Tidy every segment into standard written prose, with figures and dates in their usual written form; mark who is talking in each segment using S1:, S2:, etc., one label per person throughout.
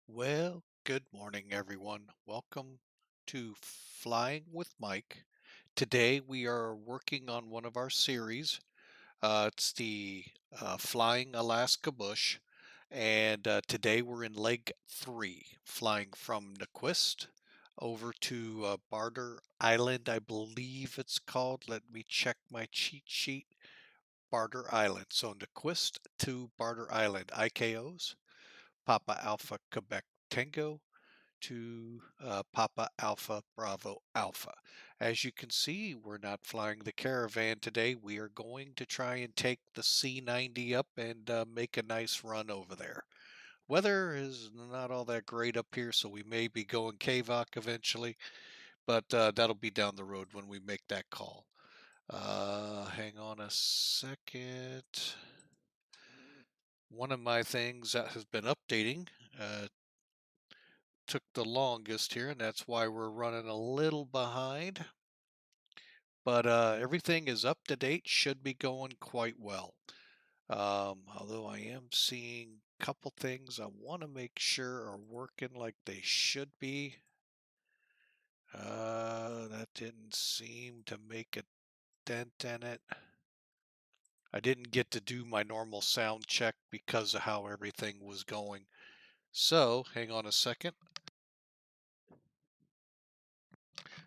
S1: Well, good morning, everyone. Welcome to Flying with Mike. Today we are working on one of our series. It's the Flying Alaska Bush, and today we're in leg 3, flying from Nuiqsut over to Barter Island, I believe it's called. Let me check my cheat sheet. Barter Island. So Nuiqsut to Barter Island, IKOs. Papa Alpha Quebec Tango to Papa Alpha Bravo Alpha. As you can see, we're not flying the Caravan today. We are going to try and take the C90 up and make a nice run over there. Weather is not all that great up here, so we may be going KVOC eventually, but that'll be down the road when we make that call. Hang on a second. One of my things that has been updating took the longest here, and that's why we're running a little behind. But everything is up to date, should be going quite well. Although I am seeing a couple things I want to make sure are working like they should be. That didn't seem to make a dent in it. I didn't get to do my normal sound check because of how everything was going. So, hang on a second.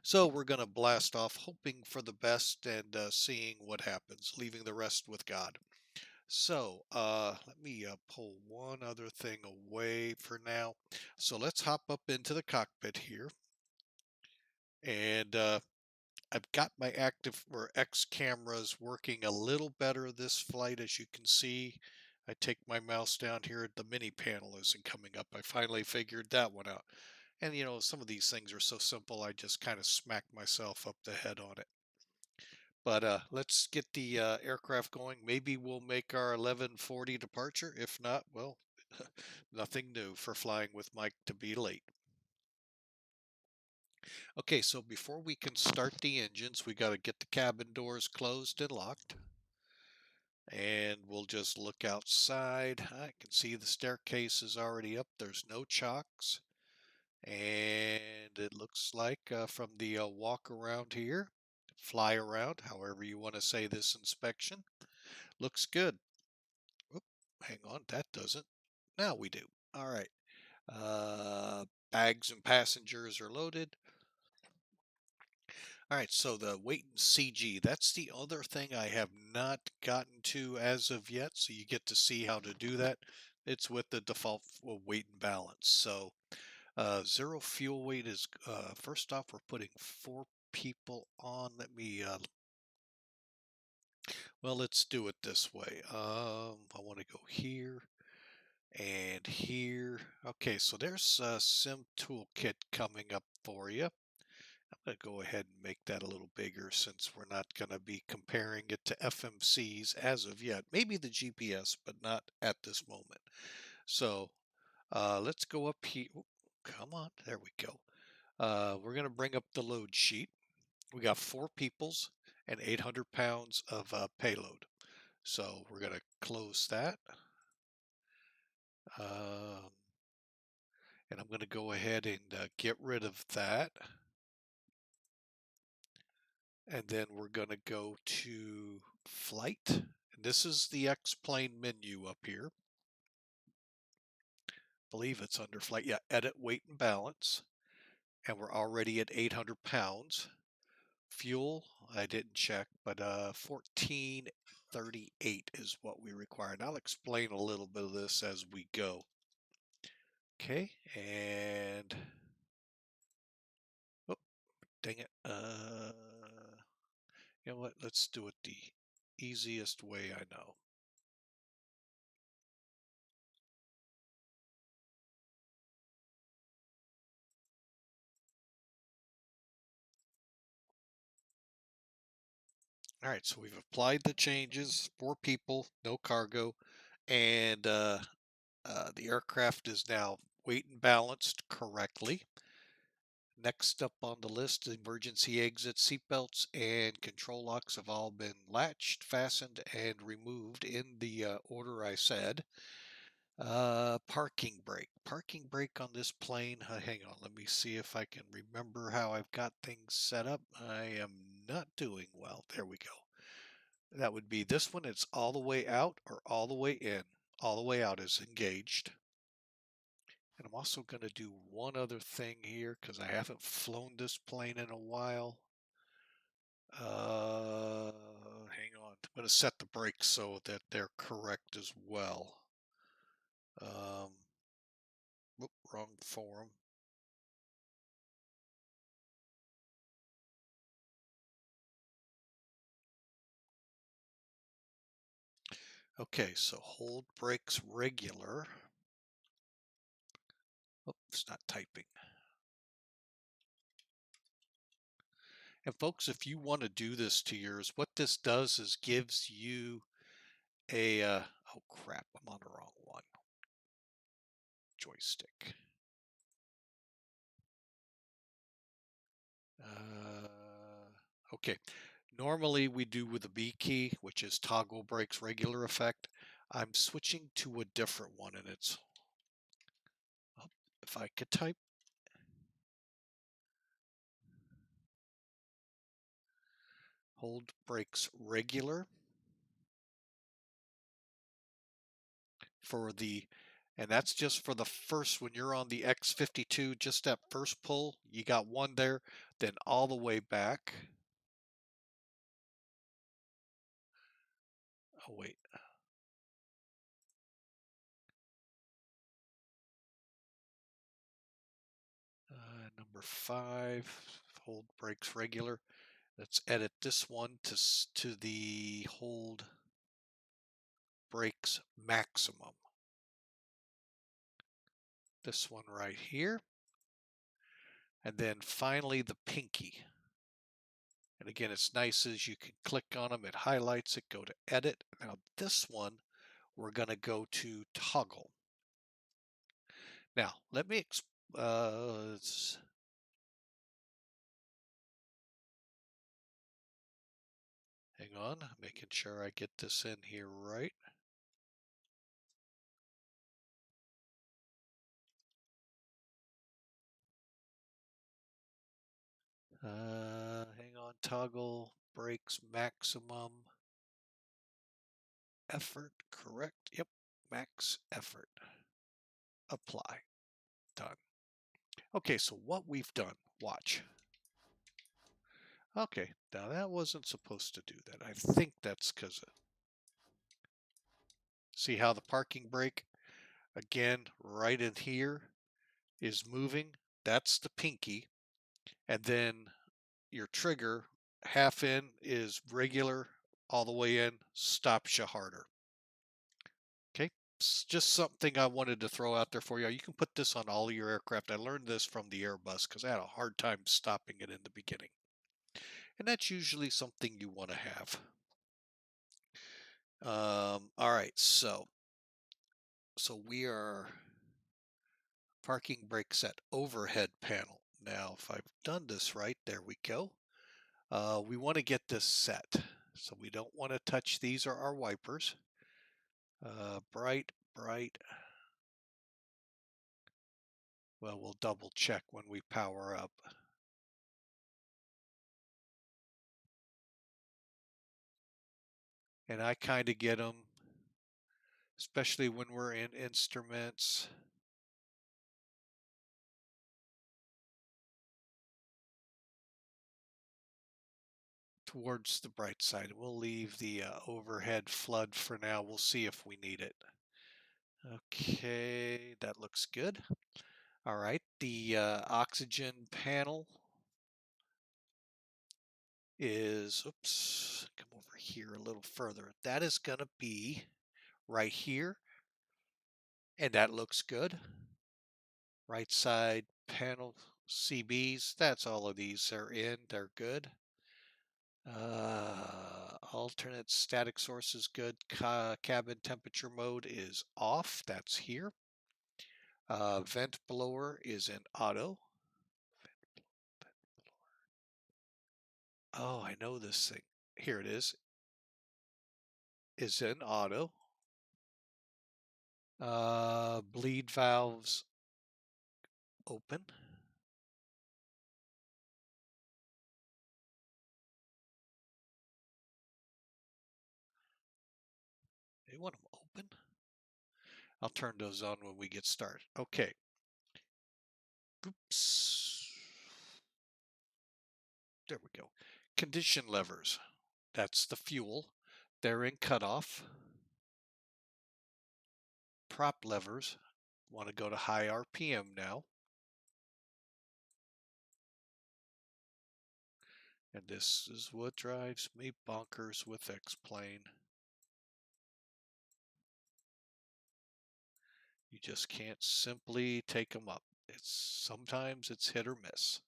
S1: So we're going to blast off, hoping for the best and seeing what happens, leaving the rest with God. So let me pull one other thing away for now. So let's hop up into the cockpit here. And I've got my active or X cameras working a little better this flight, as you can see. I take my mouse down here, the mini panel isn't coming up. I finally figured that one out. And you know, some of these things are so simple, I just kind of smack myself up the head on it. But let's get the aircraft going. Maybe we'll make our 11:40 departure. If not, well, nothing new for Flying with Mike to be late. Okay, so before we can start the engines, we got to get the cabin doors closed and locked. And we'll just look outside. I can see the staircase is already up. There's no chocks. And it looks like from the walk around here, fly around, however you want to say this inspection, looks good. Oop, hang on, that doesn't. Now we do. All right. Bags and passengers are loaded. All right, so the weight and CG, that's the other thing I have not gotten to as of yet. So you get to see how to do that. It's with the default weight and balance. So zero fuel weight is, first off, we're putting 4 people on. Let me, well, let's do it this way. I want to go here and here. Okay, so there's a Sim Toolkit coming up for you. I'm going to go ahead and make that a little bigger since we're not going to be comparing it to FMCs as of yet. Maybe the GPS, but not at this moment. So let's go up here. Come on, there we go. We're going to bring up the load sheet. We got 4 peoples and 800 pounds of payload. So we're going to close that. And I'm going to go ahead and get rid of that. And then we're going to go to flight. And this is the X-plane menu up here. I believe it's under flight. Yeah, edit weight and balance. And we're already at 800 pounds. Fuel, I didn't check, but 1438 is what we require. And I'll explain a little bit of this as we go. Okay, and oh, dang it. You know what? Let's do it the easiest way I know. All right, so we've applied the changes, 4 people, no cargo, and the aircraft is now weight and balanced correctly. Next up on the list, emergency exit seatbelts and control locks have all been latched, fastened, and removed in the order I said. Parking brake. Parking brake on this plane. Hang on, let me see if I can remember how I've got things set up. I am not doing well. There we go. That would be this one. It's all the way out or all the way in. All the way out is engaged. And I'm also going to do one other thing here because I haven't flown this plane in a while. Hang on. I'm going to set the brakes so that they're correct as well. Wrong form. Okay, so hold brakes regular. Oh, it's not typing. And folks, if you want to do this to yours, what this does is gives you a, oh crap, I'm on the wrong one. Joystick. Okay, normally we do with the B key, which is toggle brakes regular effect. I'm switching to a different one, and it's, oh, if I could type, hold brakes regular for the, and that's just for the first, when you're on the X52, just that first pull, you got one there, then all the way back. Oh, wait. Number 5, hold brakes regular. Let's edit this one to the hold brakes maximum. This one right here. And then finally the pinky. And again, it's nice as you can click on them, it highlights it, go to edit. Now this one, we're going to go to toggle. Now, let me, hang on, making sure I get this in here right. Hang on, toggle brakes maximum effort, correct? Yep, max effort. Apply, done. Okay, so what we've done, watch. Okay, now that wasn't supposed to do that. I think that's because of, see how the parking brake, again, right in here is moving. That's the pinky. And then your trigger, half in is regular, all the way in, stops you harder. Okay, it's just something I wanted to throw out there for you. You can put this on all of your aircraft. I learned this from the Airbus because I had a hard time stopping it in the beginning. And that's usually something you want to have. All right, so we are parking brake set overhead panel. Now, if I've done this right, there we go. We want to get this set. So we don't want to touch, these are our wipers. Bright. Well, we'll double check when we power up. And I kind of get them, especially when we're in instruments. Towards the bright side. We'll leave the overhead flood for now. We'll see if we need it. Okay, that looks good. All right, the oxygen panel is, oops, come over here a little further. That is going to be right here, and that looks good. Right side panel CBs, that's all of these are in, they're good. Alternate static source is good. Cabin temperature mode is off, that's here. Vent blower is in auto. Oh, I know this thing. Here it is in auto. Bleed valves open. They want them open. I'll turn those on when we get started. Okay. Oops. There we go. Condition levers. That's the fuel. They're in cutoff. Prop levers. Want to go to high RPM now. And this is what drives me bonkers with X-Plane. You just can't simply take them up. Sometimes it's hit or miss.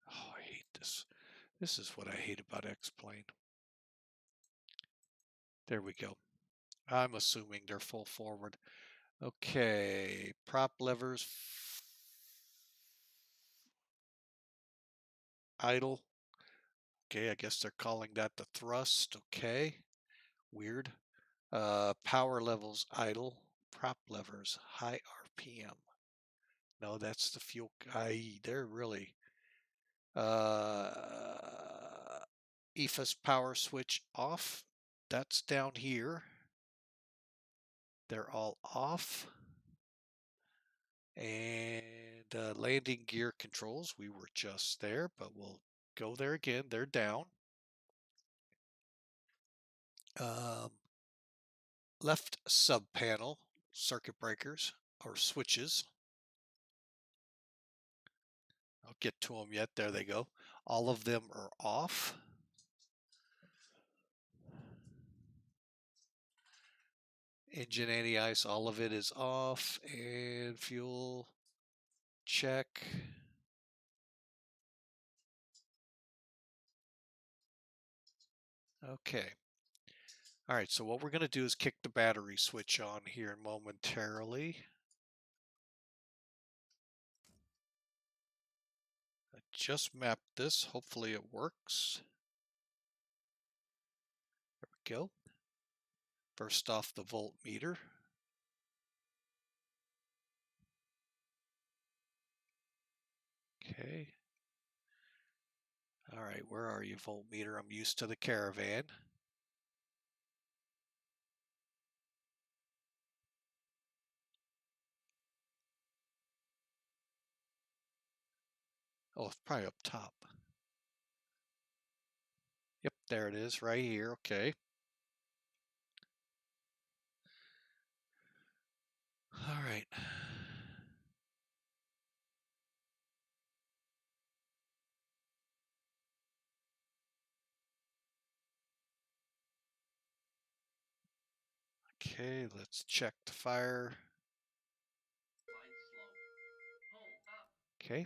S1: Oh, I hate this. This is what I hate about X-Plane. There we go. I'm assuming they're full forward. Okay, prop levers. Idle. Okay, I guess they're calling that the thrust. Okay, weird. Power levels idle. Prop levers high RPM. No, that's the fuel. They're really. EFS power switch off. That's down here. They're all off. And landing gear controls. We were just there, but we'll go there again. They're down. Left sub panel circuit breakers or switches. I'll get to them yet. There they go. All of them are off. Engine anti-ice, all of it is off. And fuel check. Okay. All right, so what we're going to do is kick the battery switch on here momentarily. I just mapped this. Hopefully it works. There we go. First off the voltmeter. Okay. All right, where are you, voltmeter? I'm used to the Caravan. Oh, it's probably up top. Yep, there it is, right here. Okay. All right. Okay, let's check the fire. Okay.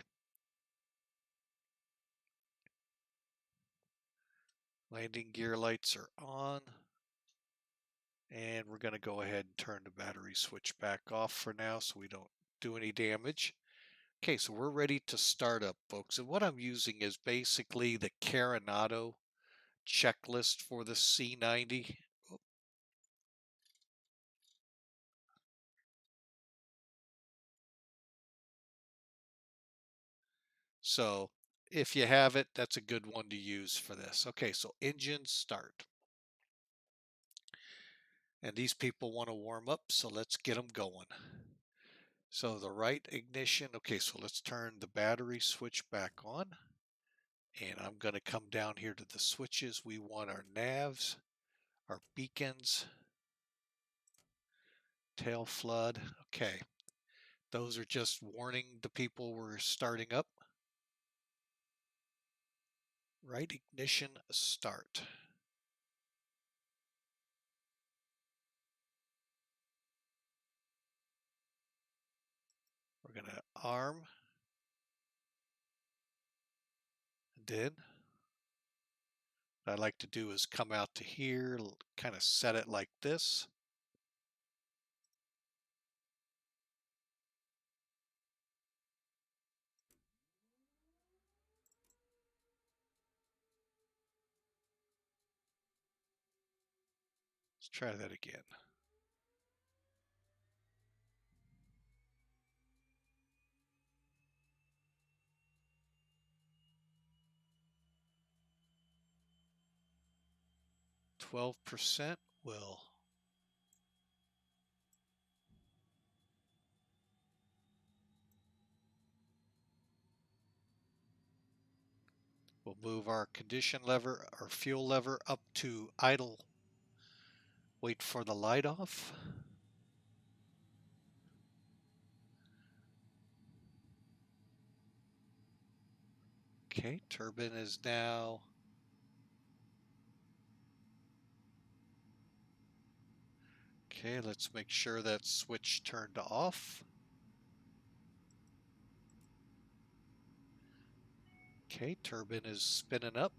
S1: Landing gear lights are on. And we're going to go ahead and turn the battery switch back off for now so we don't do any damage. Okay, so we're ready to start up, folks. And what I'm using is basically the Carenado checklist for the C90. So if you have it, that's a good one to use for this. Okay, so engine start. And these people want to warm up, so let's get them going. So the right ignition, okay, so let's turn the battery switch back on. And I'm going to come down here to the switches. We want our navs, our beacons, tail flood. Okay, those are just warning the people we're starting up. Right ignition, start. We're going to arm. And then what I like to do is come out to here, kind of set it like this. Let's try that again. %. We'll move our condition lever, our fuel lever up to idle. Wait for the light off. Okay, turbine is now okay. Let's make sure that switch turned off. Okay, turbine is spinning up.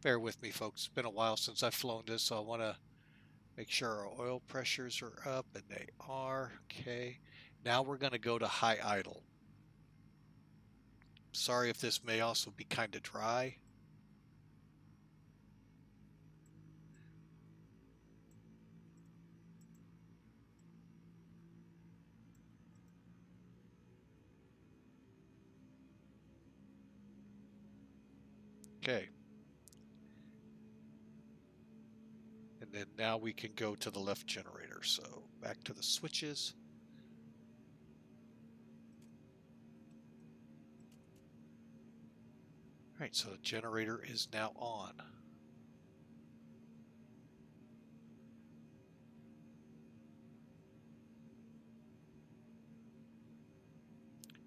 S1: Bear with me, folks. It's been a while since I've flown this, so I want to make sure our oil pressures are up, and they are. Okay, now we're going to go to high idle. Sorry if this may also be kind of dry. Okay. And then now we can go to the left generator. So back to the switches. All right, so the generator is now on.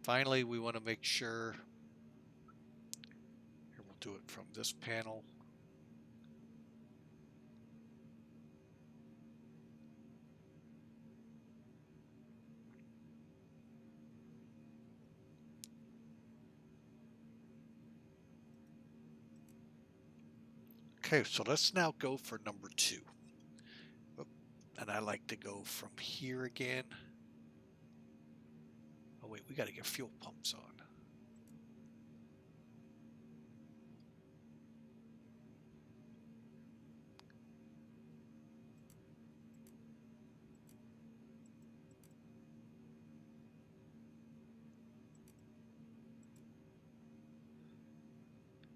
S1: Finally, we want to make sure, here we'll do it from this panel. Okay, so let's now go for number 2. And I like to go from here again. Oh wait, we got to get fuel pumps on.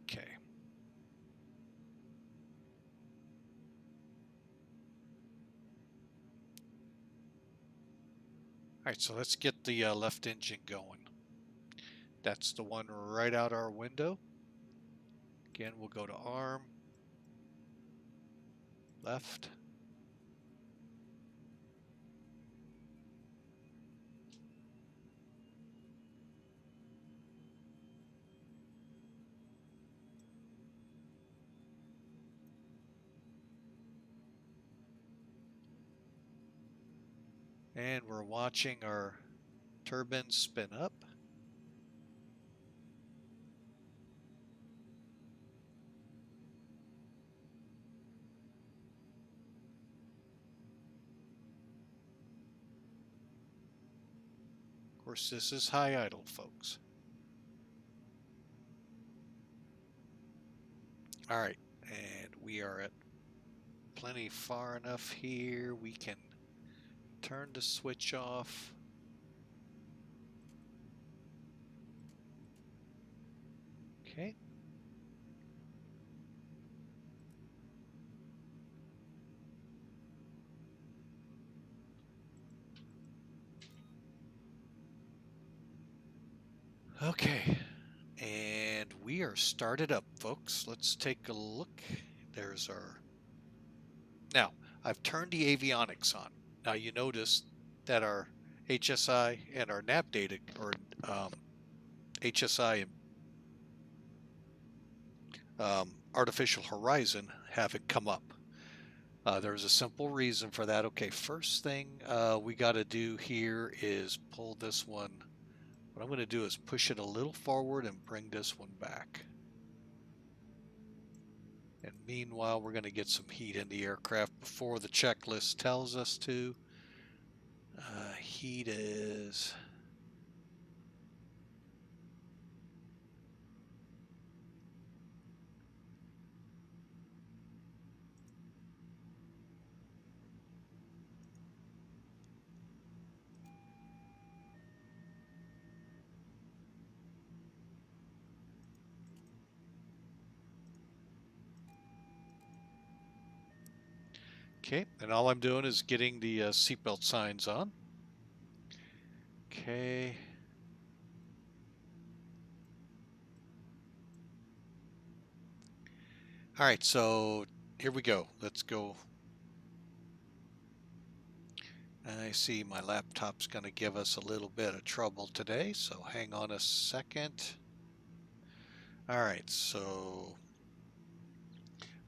S1: Okay. All right, so let's get the left engine going. That's the one right out our window. Again, we'll go to arm, left. And we're watching our turbine spin up. Of course, this is high idle, folks. All right, and we are at plenty far enough here. We can turn the switch off. Okay. Okay, and we are started up, folks. Let's take a look. There's our... Now, I've turned the avionics on. Now you notice that our HSI and our nav data, or HSI and artificial horizon, haven't come up. There's a simple reason for that. Okay, first thing we got to do here is pull this one. What I'm going to do is push it a little forward and bring this one back. And meanwhile, we're going to get some heat in the aircraft before the checklist tells us to. Heat is... Okay, and all I'm doing is getting the seatbelt signs on. Okay. All right, so here we go. Let's go. I see my laptop's going to give us a little bit of trouble today, so hang on a second. All right, so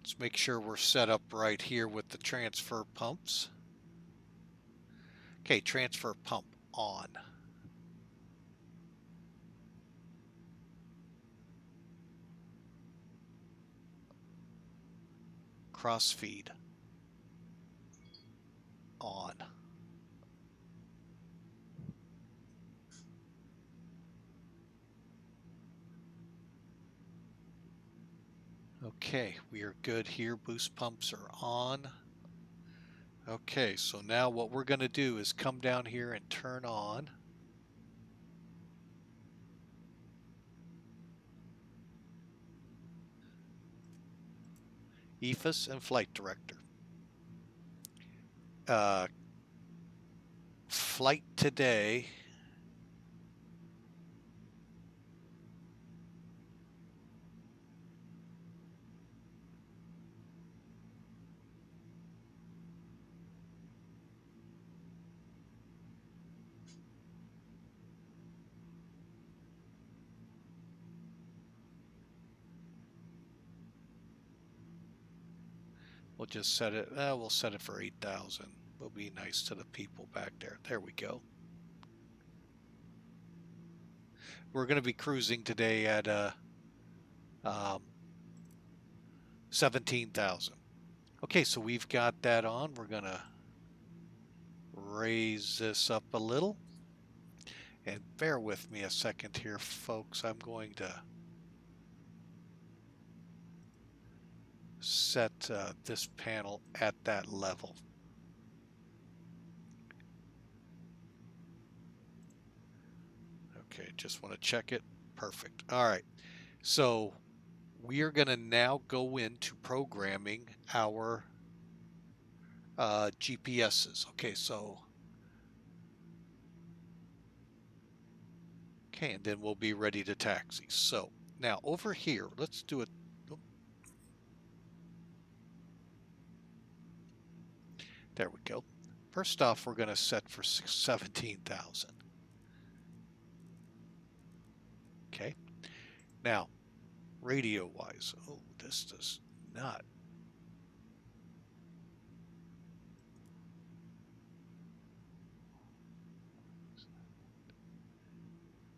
S1: let's make sure we're set up right here with the transfer pumps. Okay, transfer pump on. Crossfeed on. Okay, we are good here. Boost pumps are on. Okay, so now what we're going to do is come down here and turn on EFIS and Flight Director. Flight today. We'll just set it, we'll set it for 8,000. We'll be nice to the people back there. There we go. We're going to be cruising today at 17,000. Okay, so we've got that on. We're going to raise this up a little. And bear with me a second here, folks. I'm going to set this panel at that level. Okay, just want to check it. Perfect. All right. So we are going to now go into programming our GPSs. Okay, so okay, and then we'll be ready to taxi. So now over here, let's do it. There we go. First off, we're going to set for 17,000. Okay. Now, radio-wise, oh, this does not.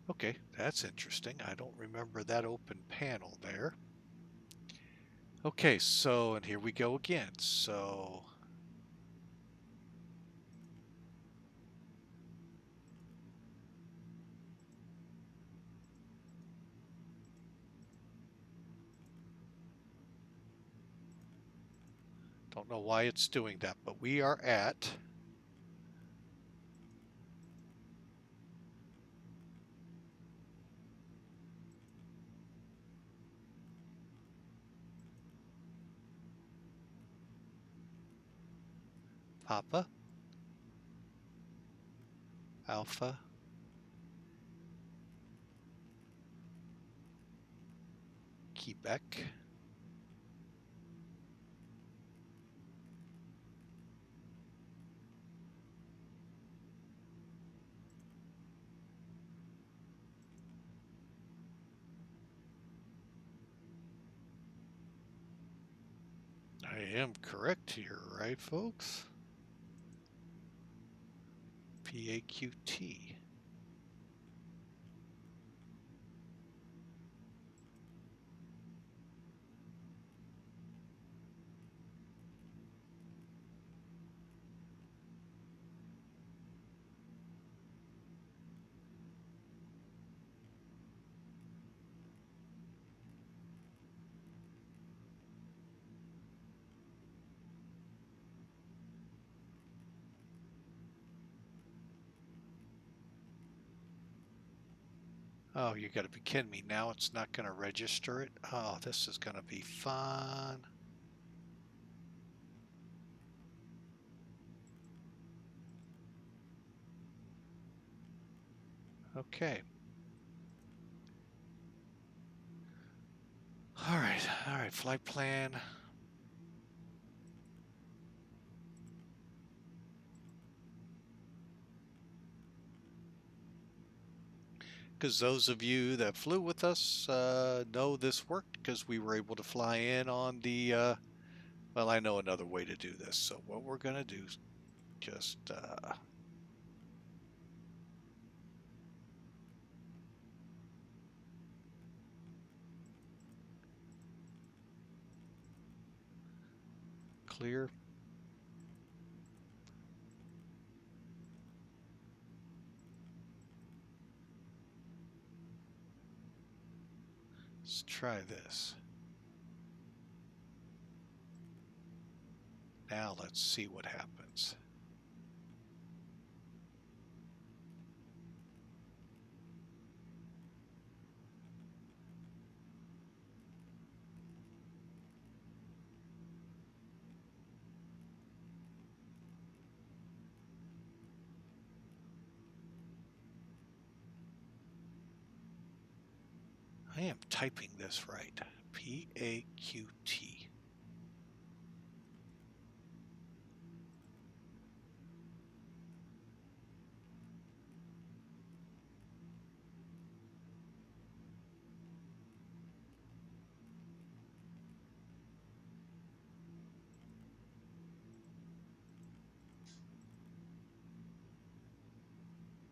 S1: Okay, that's interesting. I don't remember that open panel there. Okay, so, and here we go again. So, don't know why it's doing that, but we are at Papa, Alpha, Quebec. I am correct here, right, folks? PAQT. Oh, you got to be kidding me. Now it's not going to register it. Oh, this is going to be fun. Okay. All right, flight plan. Because those of you that flew with us know this worked because we were able to fly in on the, well, I know another way to do this. So what we're going to do is just clear. Let's try this. Now let's see what happens. I am typing this right. PAQT.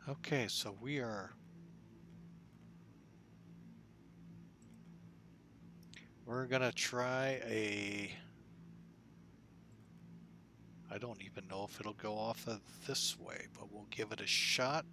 S1: Okay, so we're gonna try a, I don't even know if it'll go off of this way, but we'll give it a shot.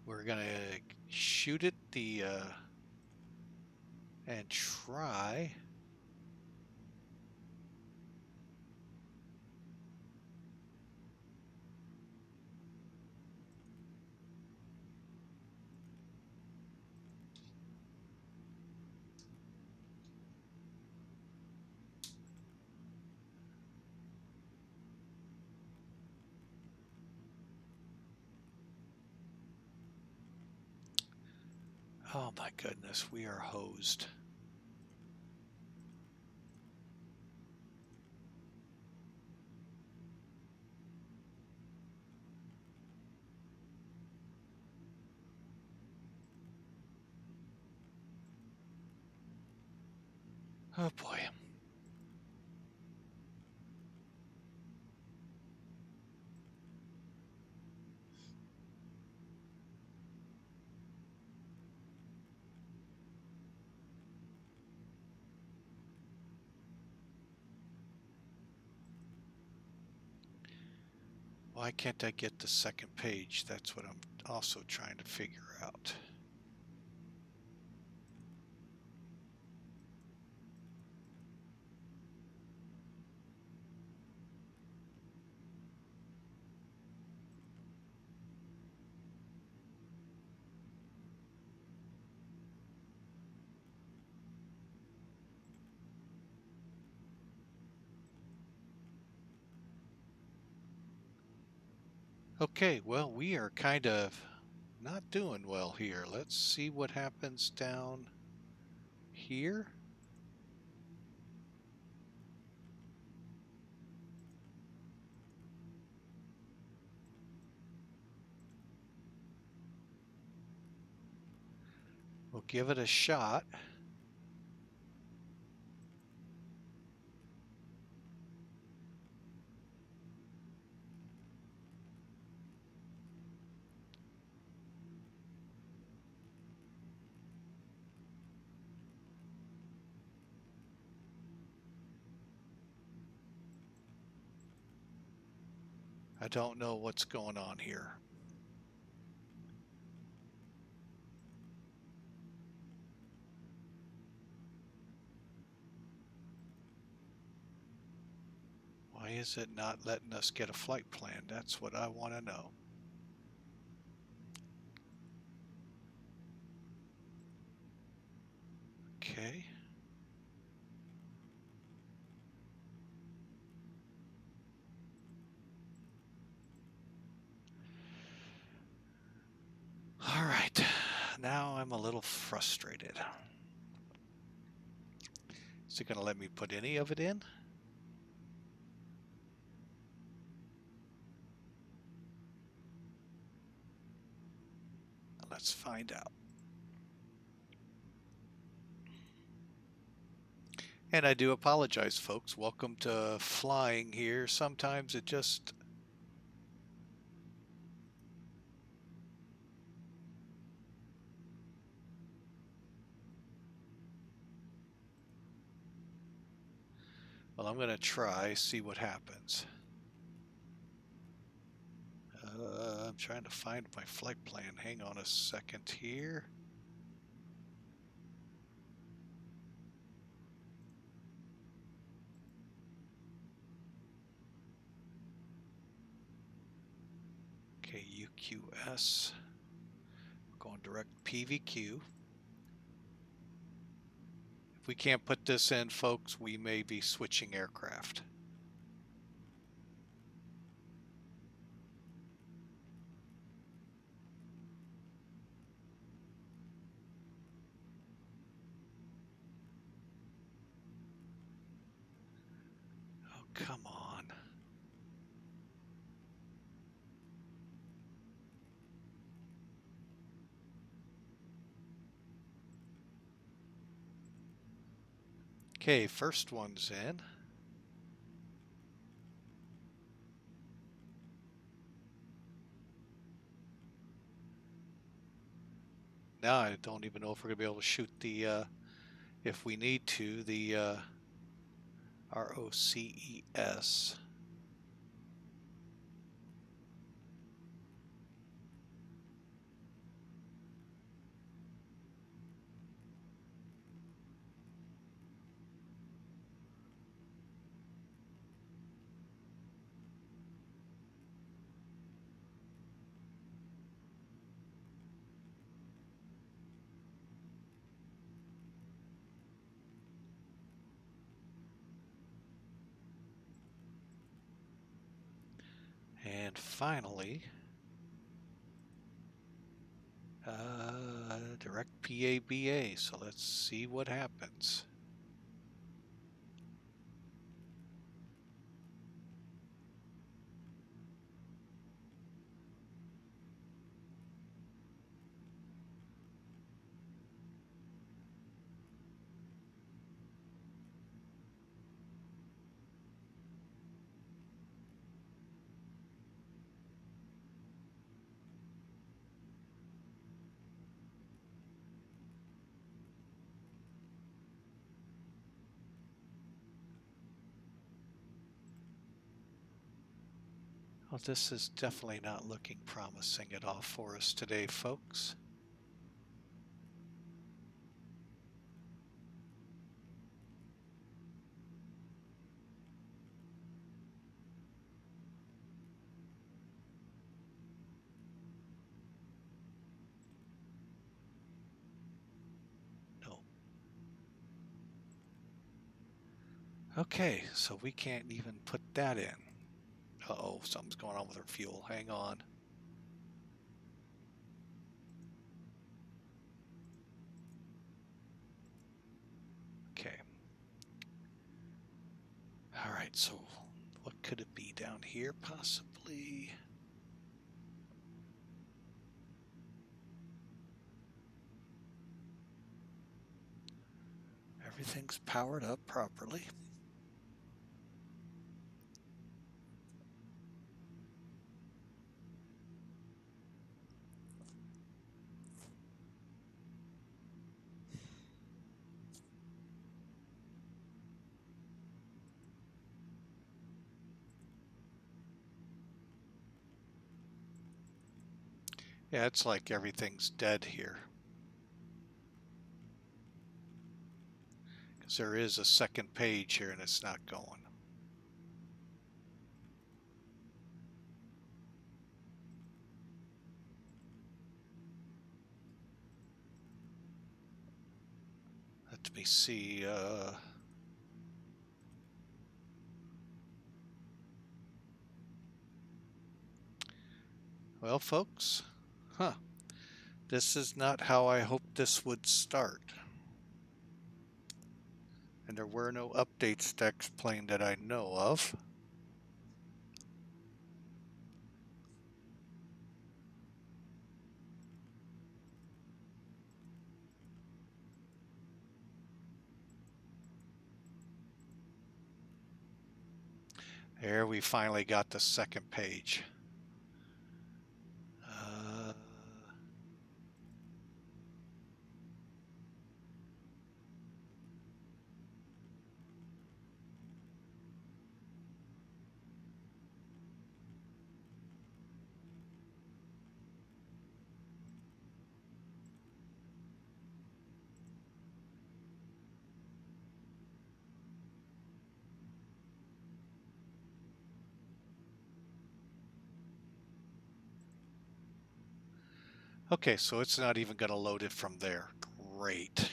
S1: We're gonna shoot it and try. Oh my goodness, we are hosed. Oh boy. Why can't I get the second page? That's what I'm also trying to figure out. Okay, well, we are kind of not doing well here. Let's see what happens down here. We'll give it a shot. I don't know what's going on here. Why is it not letting us get a flight plan? That's what I want to know. Okay. All right. Now I'm a little frustrated. Is it going to let me put any of it in? Let's find out. And I do apologize, folks. Welcome to flying here. Sometimes it just... Well, I'm going to try, see what happens. I'm trying to find my flight plan. Hang on a second here. Okay, UQS. We're going direct PVQ. If we can't put this in, folks, we may be switching aircraft. Oh, come on. Okay, first one's in. Now I don't even know if we're going to be able to shoot the, if we need to, the ROCES. And finally, direct PABA. So let's see what happens. Well, this is definitely not looking promising at all for us today, folks. No. Okay, so we can't even put that in. Uh-oh, something's going on with our fuel. Hang on. Okay. All right, so what could it be down here, possibly? Everything's powered up properly. Yeah, it's like everything's dead here. Because there is a second page here and it's not going. Let me see. Well, folks, this is not how I hoped this would start. And there were no updates to explain that I know of. There, we finally got the second page. Okay, so it's not even going to load it from there. Great.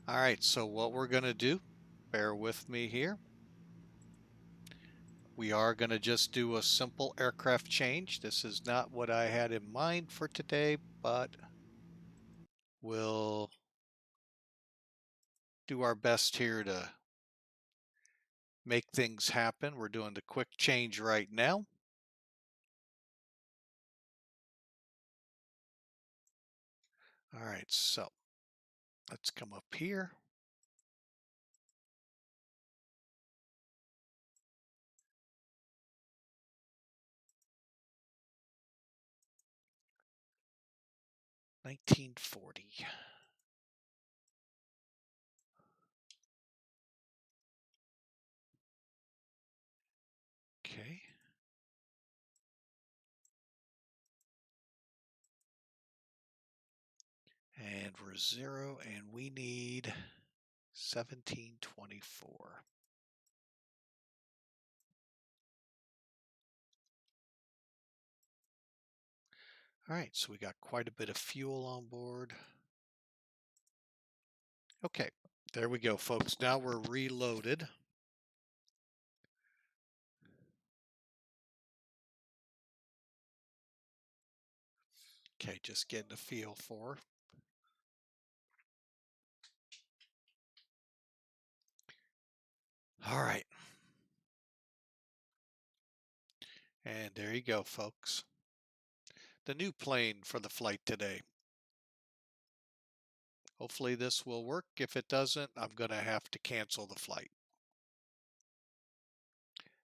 S1: All right, so what we're going to do, bear with me here. We are going to just do a simple aircraft change. This is not what I had in mind for today, but we'll do our best here to make things happen. We're doing the quick change right now. All right, so let's come up here. $19.40. Okay. And we're 0, and we need 1724. All right, so we got quite a bit of fuel on board. Okay, there we go, folks. Now we're reloaded. Okay, just getting a feel for. All right. And there you go, folks. The new plane for the flight today. Hopefully this will work. If it doesn't, I'm going to have to cancel the flight.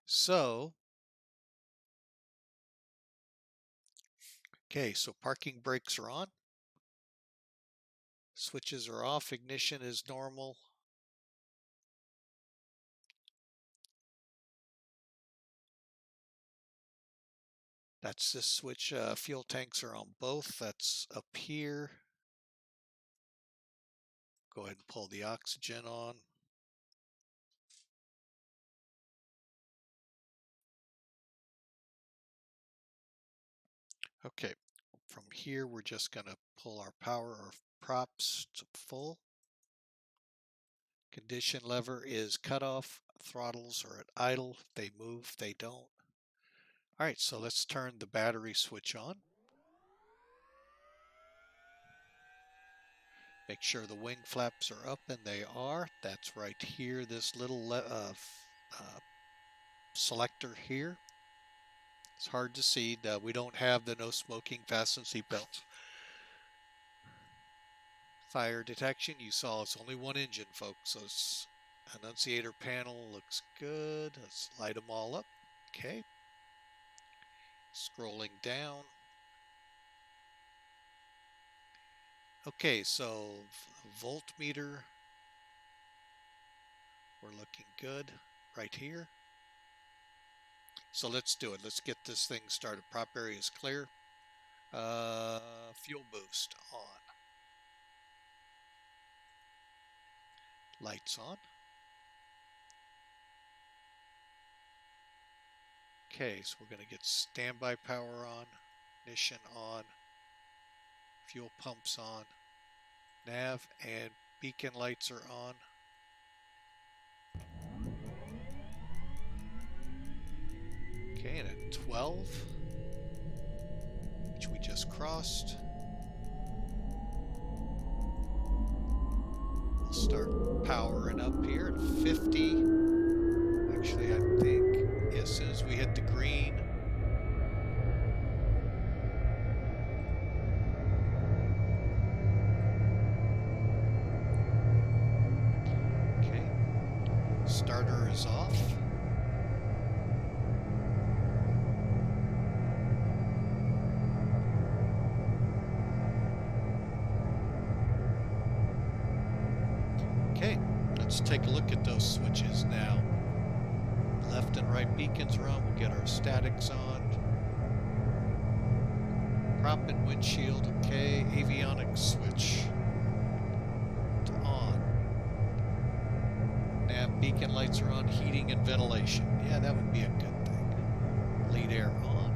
S1: So, okay, so parking brakes are on. Switches are off. Ignition is normal. That's this switch. Fuel tanks are on both. That's up here. Go ahead and pull the oxygen on. Okay, from here we're just going to pull our power or props to full. Condition lever is cut off. Throttles are at idle. They move, they don't. Alright, so let's turn the battery switch on. Make sure the wing flaps are up, and they are. That's right here, this little selector here. It's hard to see that we don't have the no smoking, fasten seatbelts. Fire detection, you saw it's only one engine, folks, so it's annunciator panel looks good. Let's light them all up. Okay. Scrolling down. Okay, so voltmeter, we're looking good right here. So let's do it. Let's get this thing started. Prop area is clear. Fuel boost on. Lights on. Okay, so we're going to get standby power on, ignition on, fuel pumps on, nav and beacon lights are on. Okay, and at 12, which we just crossed, we'll start powering up here at 50. Actually, I think as soon as we hit the green, okay, starter is off. Okay, let's take a look at those switches now. Left and right beacons are on. We'll get our statics on. Prop and windshield, okay. Avionics switch to on. Nav beacon lights are on. Heating and ventilation. Yeah, that would be a good thing. Lead air on.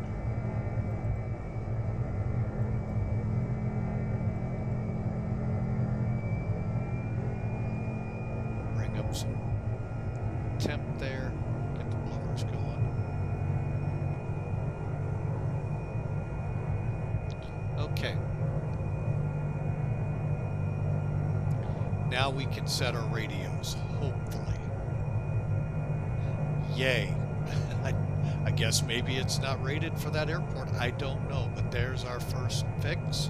S1: Bring up some temp there. Going. Okay. Now we can set our radios, hopefully. Yay. I guess maybe it's not rated for that airport. I don't know, but there's our first fix.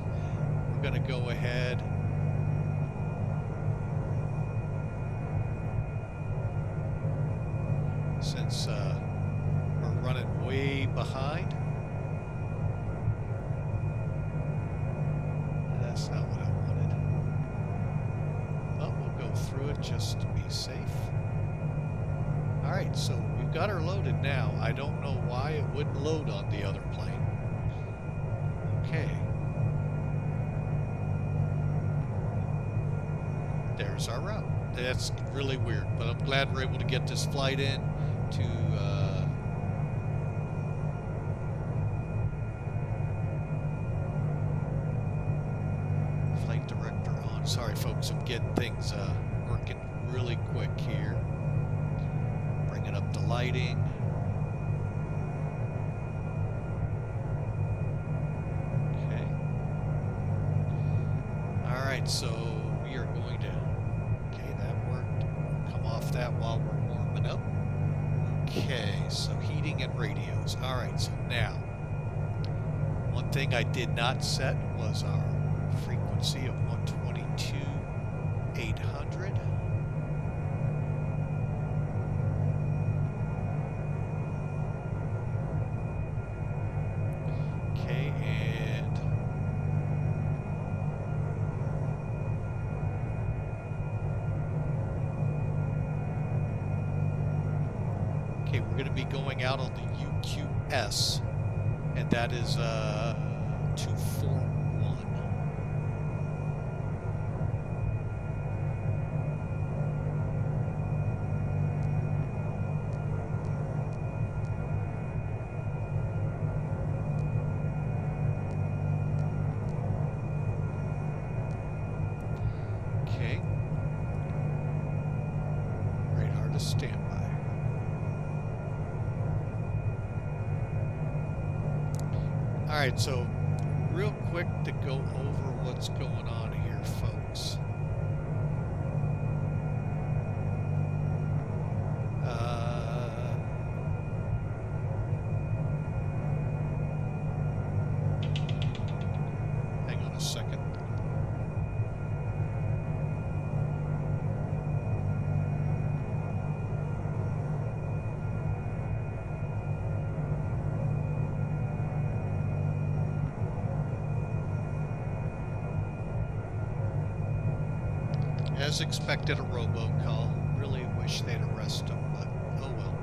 S1: We're going to go ahead. Since we're running way behind. That's not what I wanted. But we'll go through it just to be safe. Alright, so we've got her loaded now. I don't know why it wouldn't load on the other plane. Okay. There's our route. That's really weird, but I'm glad we're able to get this flight in to flight director on. Sorry folks, I'm getting things working really quick here. Bringing up the lighting. Okay. Alright, so we are going to, okay, that worked. Come off that while we're warming up. Okay, so heating and radios. Alright, so now, one thing I did not set was our frequency of 122,800. Okay, and okay, we're going to be going out on the UQS, and that is 241. Alright, so real quick to go over what's going on here, folks. Hang on a second. As expected, a robocall. Really wish they'd arrest him, but oh well.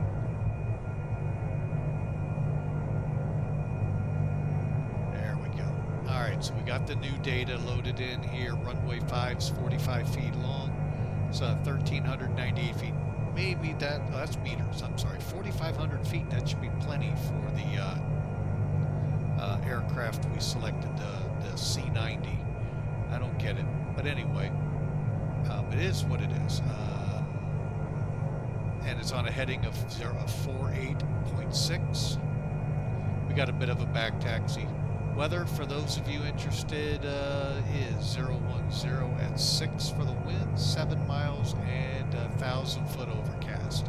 S1: There we go. Alright, so we got the new data loaded in here. Runway 5's 45 feet long. It's 1,398 feet. Maybe that, oh, that's meters, I'm sorry. 4,500 feet, that should be plenty for the aircraft we selected, the C90. I don't get it, but anyway. It is what it is, and it's on a heading of 48.6. We got a bit of a back taxi. Weather, for those of you interested, is 010 at 6 for the wind, 7 miles, and 1,000-foot overcast.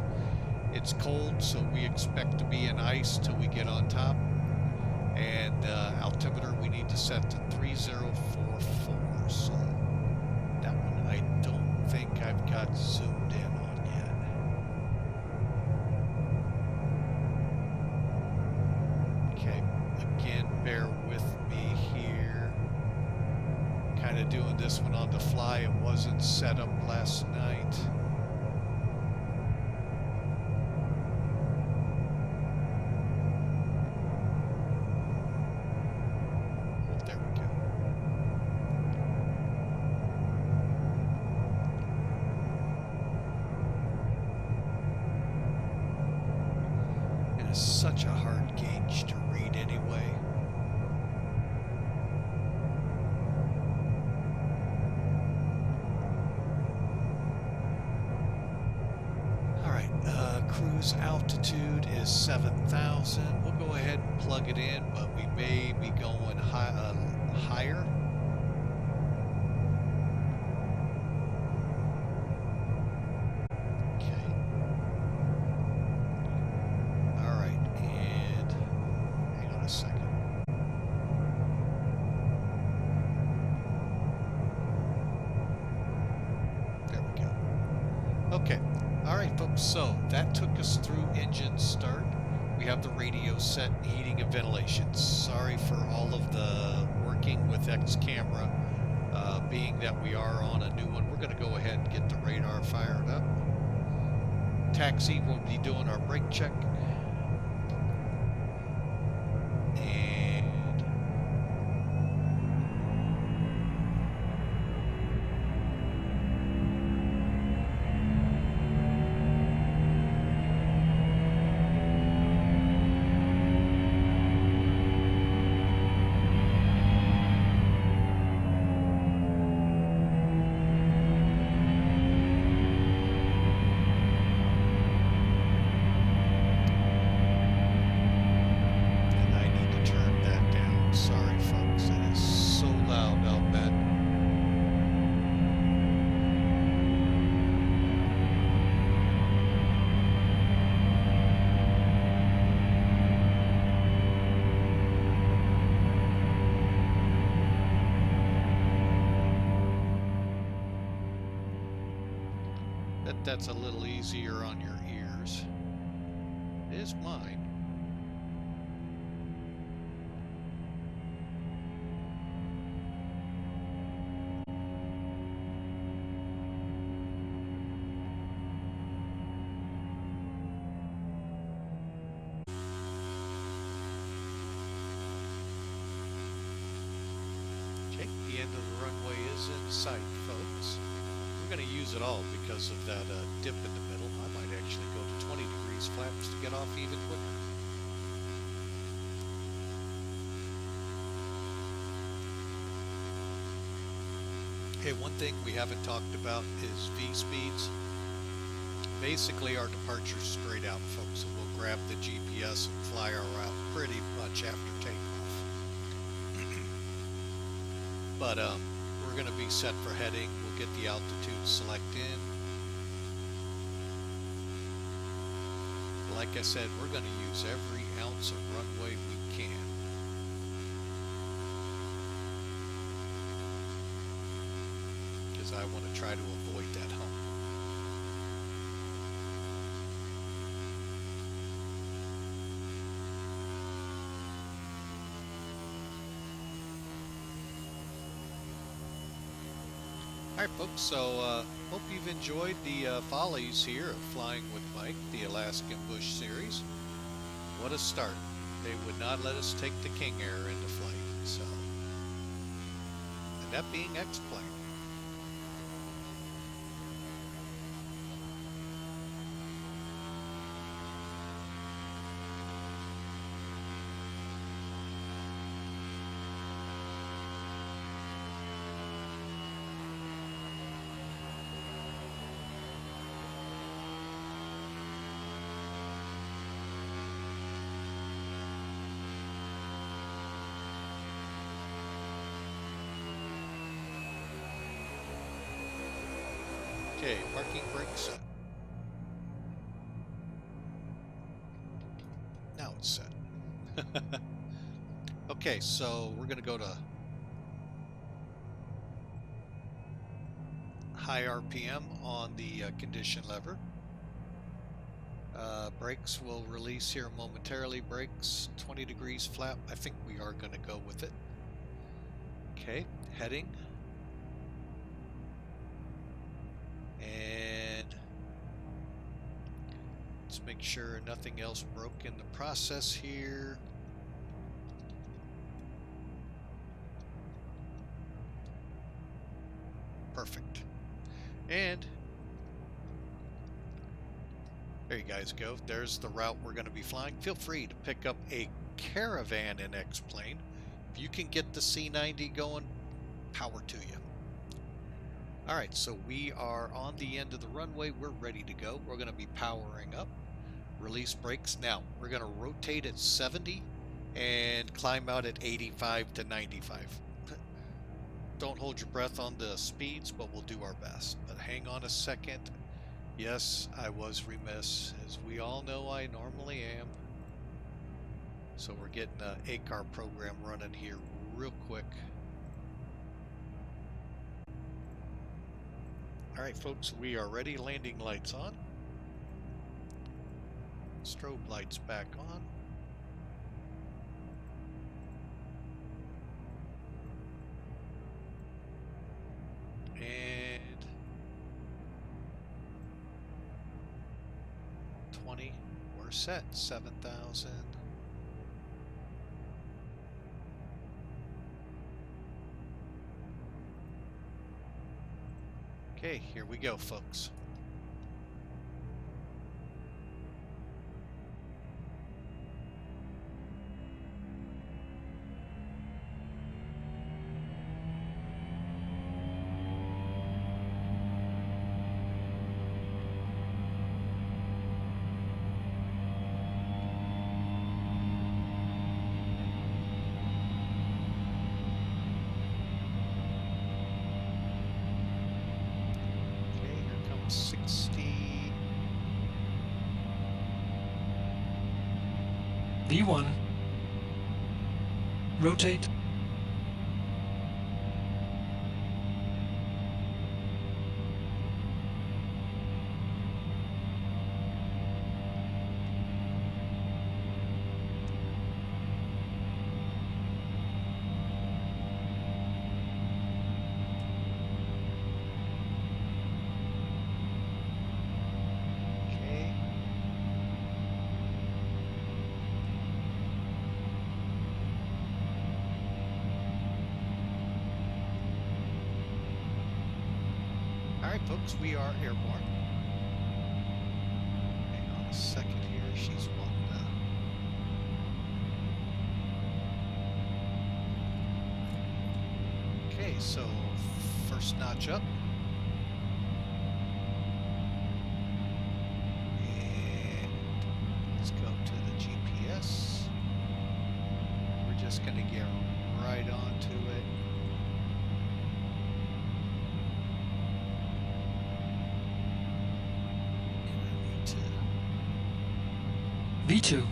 S1: It's cold, so we expect to be in ice till we get on top. And altimeter we need to set to 3044. So that one I don't think I've got zoomed in on yet. Okay, again, bear with me here. Kind of doing this one on the fly. It wasn't set up last night. Oh, there we go. It's such a hard gauge to read anyway. Alright, cruise altitude is 7,000. We'll go ahead and plug it in, but we may be going higher. Okay, alright folks, so that took us through engine start. We have the radio set, heating and ventilation. Sorry for all of the working with X camera, being that we are on a new one. We're going to go ahead and get the radar fired up. Taxi, we'll be doing our brake check. That's a little easier on your ears. It is mine. Okay, the end of the runway is in sight, folks. We're going to use it all because of that dip in the middle. I might actually go to 20 degrees flaps to get off even quicker. Okay, one thing we haven't talked about is V-speeds. Basically, our departure's straight out, folks, and we'll grab the GPS and fly our route pretty much after takeoff. But we're going to be set for heading. We'll get the altitude selected. Like I said, we're going to use every ounce of runway we can. Because I want to try to avoid that hump. Alright folks, so hope you've enjoyed the follies here of Flying with Mike, the Alaskan Bush series. What a start. They would not let us take the Kingair into flight, so. And that being X-plane. Okay, parking brake set. Now it's set. Okay, so we're going to go to high RPM on the condition lever. Brakes will release here momentarily. Brakes 20 degrees flap. I think we are going to go with it. Okay, heading. And let's make sure nothing else broke in the process here. Perfect. And there you guys go. There's the route we're going to be flying. Feel free to pick up a Caravan in X-plane. If you can get the C90 going, power to you. Alright, so we are on the end of the runway. We're ready to go. We're going to be powering up. Release brakes. Now, we're going to rotate at 70 and climb out at 85 to 95. Don't hold your breath on the speeds, but we'll do our best. But hang on a second. Yes, I was remiss. As we all know, I normally am. So we're getting the ACAR program running here real quick. Alright folks, we are ready. Landing lights on. Strobe lights back on. And 20, we're set. 7,000. Okay, here we go, folks.
S2: V1. Rotate.
S1: Alright folks, we are airborne. Hang on a second here, she's wanting to... Okay, so first notch up. And let's go to the GPS. We're just going to get right onto it.
S2: V2.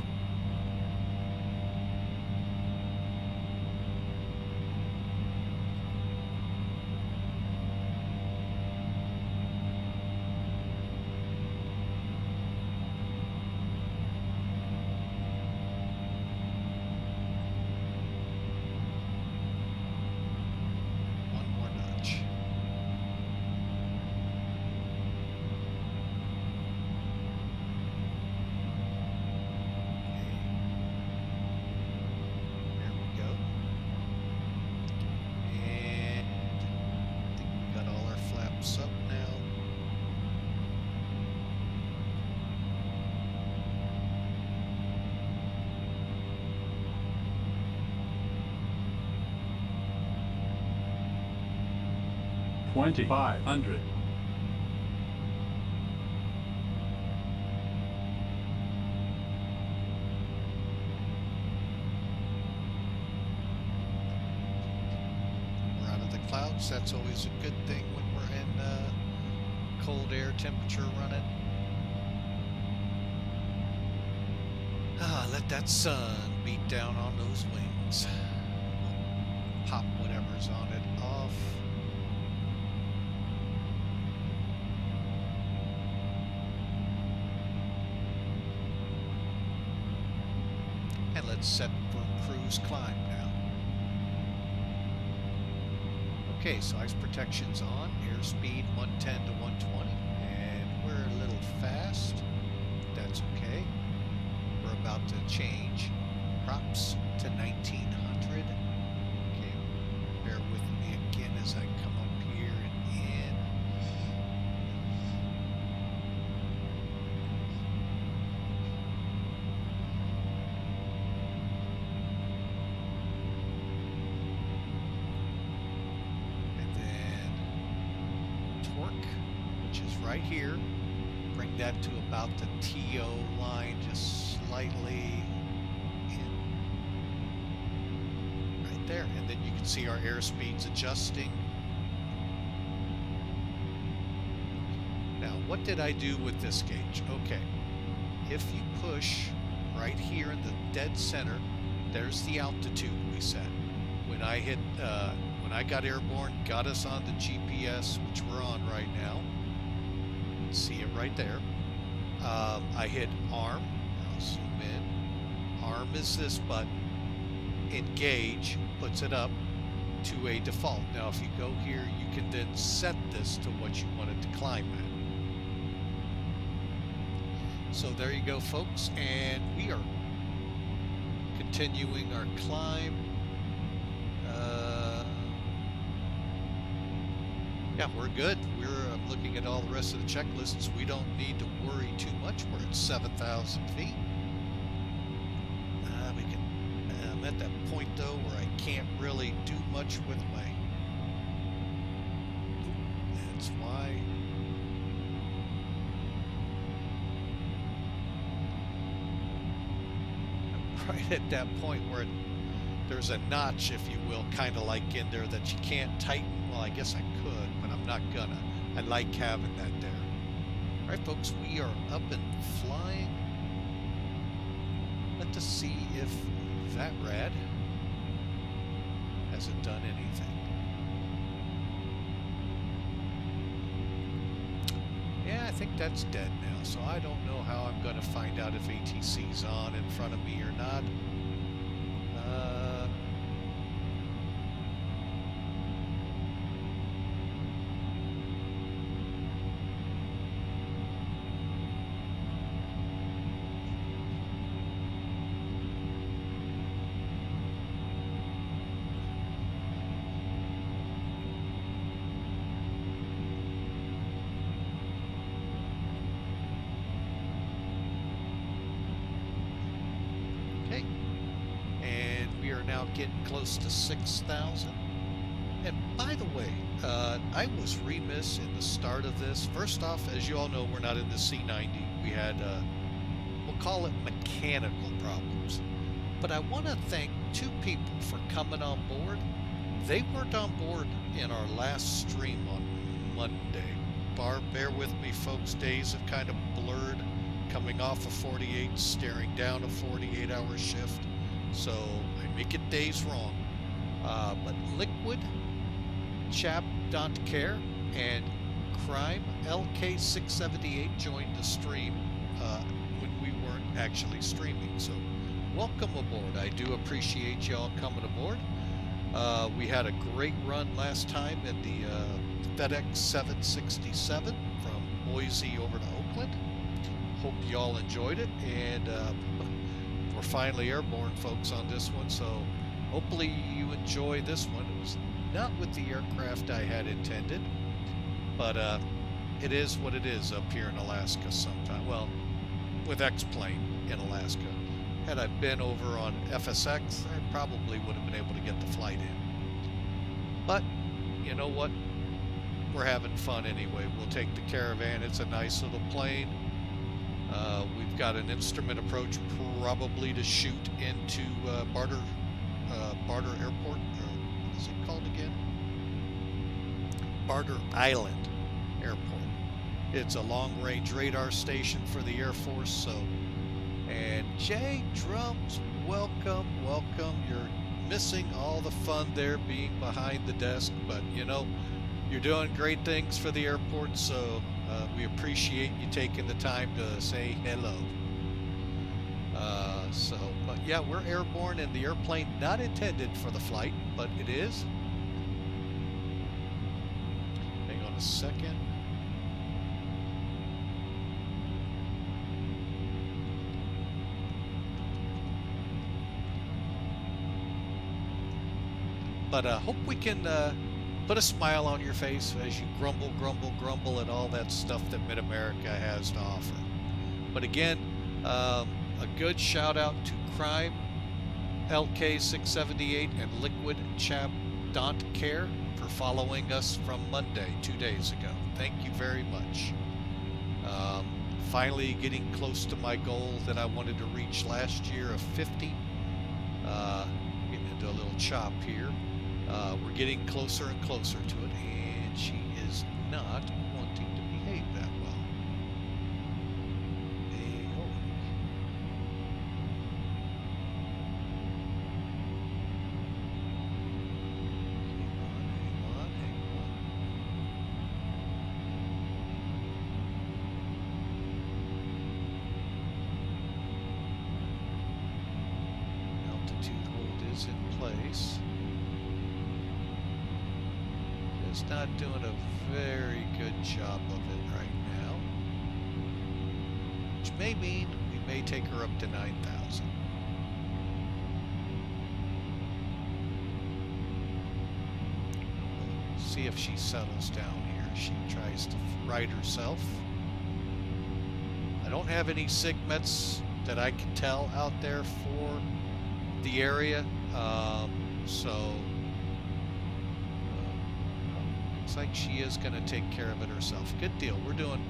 S1: One more notch. There we go. And I think we got all our flaps up now.
S3: $2,500.
S1: We're out of the clouds. That's always a good thing when we're in cold air temperature running. Let that sun beat down on those wings. Pop whatever's on it off. And let's set for cruise climb now. Okay, so ice protection's on, airspeed 110 to 120, and we're a little fast. That's okay. We're about to change props to 1900. Okay, bear with me again as I come up here and in. And then torque, which is right here. Bring that to about the TO line, just slightly in. Right there. And then you can see our airspeeds adjusting. Now, what did I do with this gauge? Okay, if you push right here in the dead center, there's the altitude we set. When I hit, when I got airborne, got us on the GPS, which we're on right now. See it right there. I hit arm. I'll zoom in. Arm is this button. Engage puts it up to a default. Now, if you go here, you can then set this to what you want it to climb at. So there you go, folks, and we are continuing our climb. Yeah, we're good. I'm looking at all the rest of the checklists. We don't need to worry too much. We're at 7,000 feet. I'm at that point though where I can't really do much with my. That's why. I'm right at that point where there's a notch, if you will, kind of like in there that you can't tighten. Well, I guess I could, but I'm not gonna. I like having that there. All right, folks, we are up and flying. Let us see if that rad hasn't done anything. Yeah, I think that's dead now, so I don't know how I'm going to find out if ATC's on in front of me or not. Okay, and we are now getting close to 6,000. And by the way, I was remiss in the start of this. First off, as you all know, we're not in the C90. We had, we'll call it mechanical problems. But I want to thank two people for coming on board. They weren't on board in our last stream on Monday. Bear with me, folks. Days have kind of blurred. coming off a 48, staring down a 48-hour shift, so I make it days wrong. But Liquid Chap Don't Care and Crime LK678 joined the stream when we weren't actually streaming. So welcome aboard. I do appreciate y'all coming aboard. We had a great run last time in the FedEx 767 from Boise over to Oakland. Hope y'all enjoyed it, and we're finally airborne, folks, on this one, so hopefully you enjoy this one. It was not with the aircraft I had intended, but it is what it is up here in Alaska sometime. Well, with X-Plane in Alaska. Had I been over on FSX, I probably would have been able to get the flight in. But, you know what? We're having fun anyway. We'll take the Caravan. It's a nice little plane. We've got an instrument approach probably to shoot into Barter Airport. Or what is it called again? Barter Island Airport. It's a long-range radar station for the Air Force, so... And Jay Drums, welcome, welcome. You're missing all the fun there being behind the desk, but you know, you're doing great things for the airport, so we appreciate you taking the time to say hello. But yeah, we're airborne, and the airplane not intended for the flight, but it is. Hang on a second. But hope we can put a smile on your face as you grumble at all that stuff that Mid-America has to offer. But again, a good shout out to Crime LK678 and Liquid Chap Don't Care for following us from Monday, 2 days ago. Thank you very much. Finally getting close to my goal that I wanted to reach last year of 50. Getting into a little chop here. We're getting closer and closer to it, and she is not wanting to behave that well. Hey, oh. Hang on. Altitude hold is in place. It's not doing a very good job of it right now, which may mean we may take her up to 9,000. We'll see if she settles down here. She tries to right herself. I don't have any SEGEMENTs that I can tell out there for the area, so looks like she is going to take care of it herself. Good deal. We're doing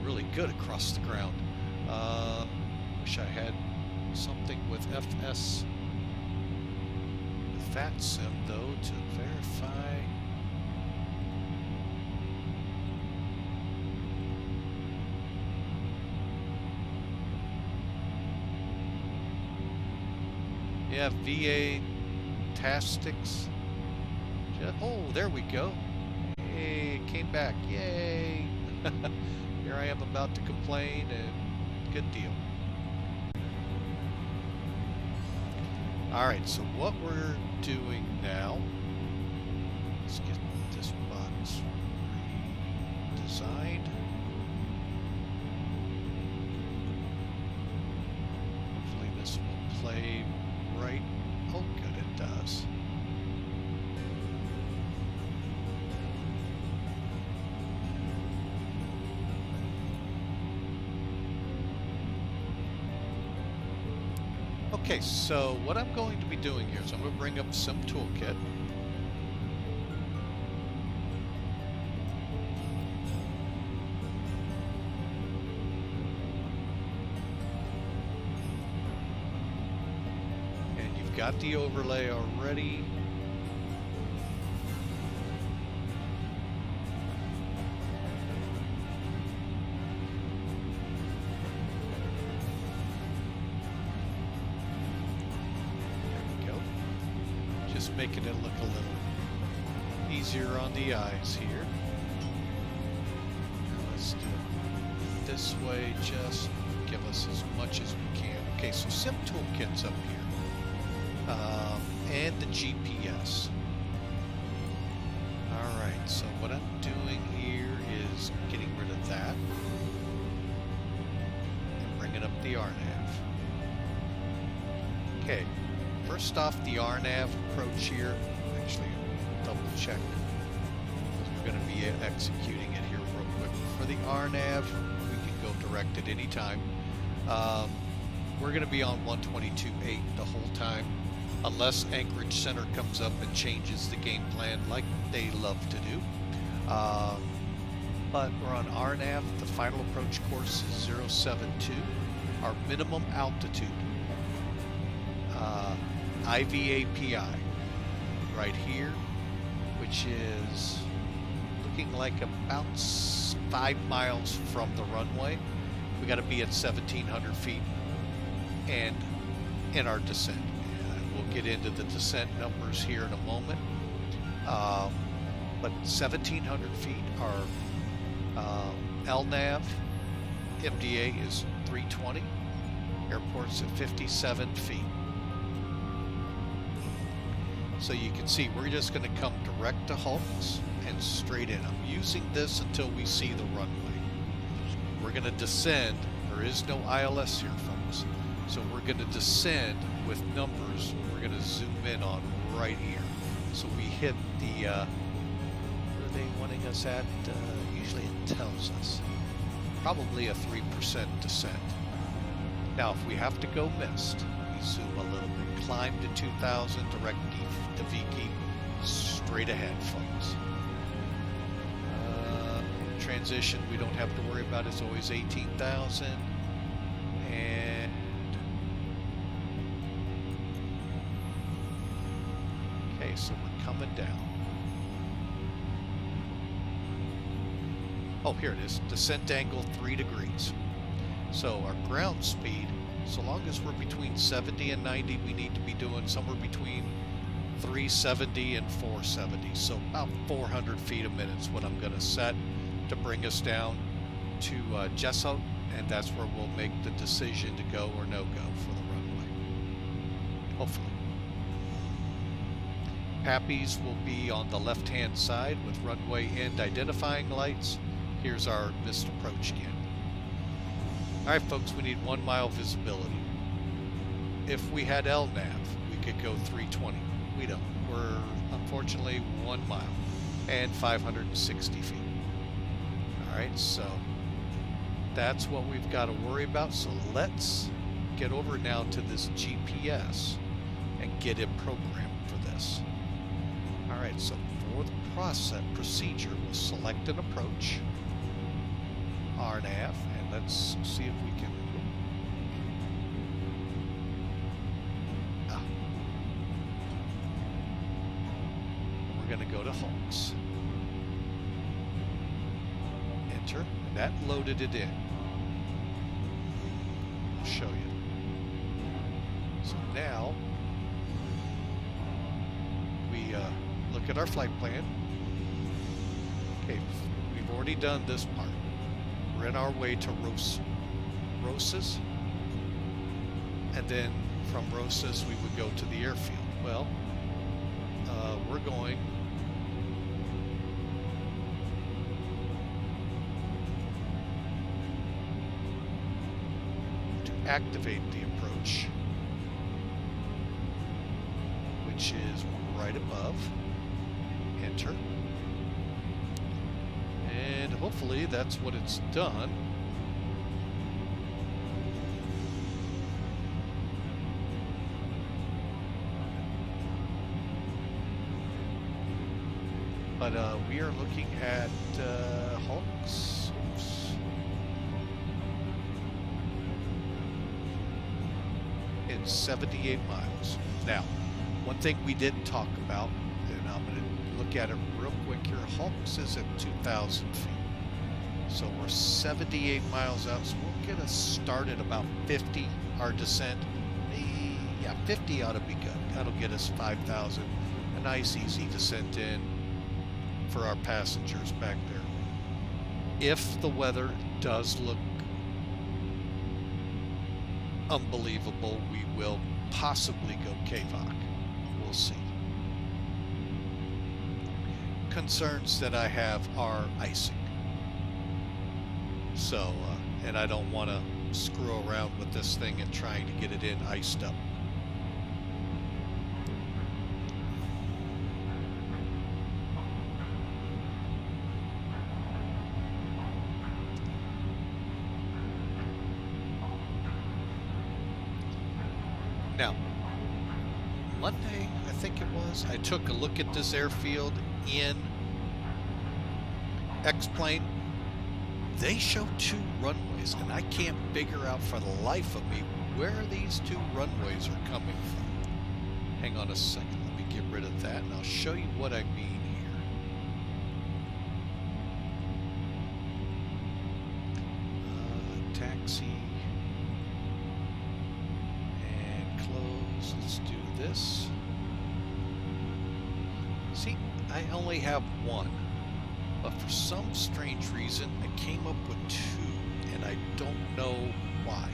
S1: really good across the ground. Wish I had something with FS Vatsim though to verify. Yeah, VA Tastics. Oh, there we go. Hey, it came back. Yay. Here I am about to complain, and good deal. All right, so what we're doing now, let's get this box redesigned. Hopefully this will play right. Oh, good, it does. Okay, so what I'm going to be doing here is I'm going to bring up some toolkit. And you've got the overlay already. Just making it look a little easier on the eyes here. Now let's do it this way, just give us as much as we can. Okay, so Sim Toolkit's up here. And the GPS. Alright, so what I'm doing here is getting rid of that. And bringing up the RNAV. Okay, first off, the RNAV approach here. Actually, double check. We're going to be executing it here real quick. For the RNAV, we can go direct at any time. We're going to be on 122.8 the whole time, unless Anchorage Center comes up and changes the game plan like they love to do. But we're on RNAV. The final approach course is 072. Our minimum altitude, IVAPI, right here, which is looking like about 5 miles from the runway. We got to be at 1,700 feet and in our descent. And we'll get into the descent numbers here in a moment. But 1,700 feet, our LNAV MDA is 320. Airport's at 57 feet. So you can see we're just going to come direct to Hulks and straight in. I'm using this until we see the runway. We're going to descend. There is no ILS here, folks. So we're going to descend with numbers we're going to zoom in on right here. So we hit the, what are they wanting us at? Usually it tells us. Probably a 3% descent. Now, if we have to go missed, we zoom a little bit. Climb to 2,000, direct to VK, straight ahead, folks. Transition we don't have to worry about is always 18,000. And okay, so we're coming down. Oh, here it is. Descent angle 3 degrees. So our ground speed, so long as we're between 70 and 90, we need to be doing somewhere between 370 and 470. So about 400 feet a minute is what I'm going to set to bring us down to Jesso, and that's where we'll make the decision to go or no go for the runway. Hopefully. PAPIs will be on the left-hand side with runway end identifying lights. Here's our missed approach again. Alright folks, we need 1 mile visibility. If we had LNAV, we could go 320. We don't. We're unfortunately 1 mile and 560 feet. Alright, so that's what we've got to worry about. So let's get over now to this GPS and get it programmed for this. Alright, so for the procedure, we'll select an approach, RNAV, and let's see if we can. We're going to go to Hulks. Enter, and that loaded it in. I'll show you. So now we look at our flight plan. Okay, we've already done this part. We're in our way to Rosas, and then from Rosas we would go to the airfield. Well, we're going to activate the approach, which is right above. Enter. And hopefully that's what it's done. But we are looking at Hulks. Oops. It's 78 miles. Now, one thing we didn't talk about, and I'm going to look at it real quick here. Hulks is at 2,000 feet. So we're 78 miles out, so we'll get us started about 50. Our descent, yeah, 50 ought to be good. That'll get us 5,000 a nice easy descent in for our passengers back there. If the weather does look unbelievable, we will possibly go KVOC. We'll see. Concerns that I have are icing. So, and I don't want to screw around with this thing and trying to get it in iced up. Now, Monday, I think it was, I took a look at this airfield in X-Plane. They show 2 runways, and I can't figure out for the life of me where these 2 runways are coming from. Hang on a second, let me get rid of that, and I'll show you what I mean here. Taxi. And close. Let's do this. See, I only have 1. But for some strange reason, I came up with 2, and I don't know why.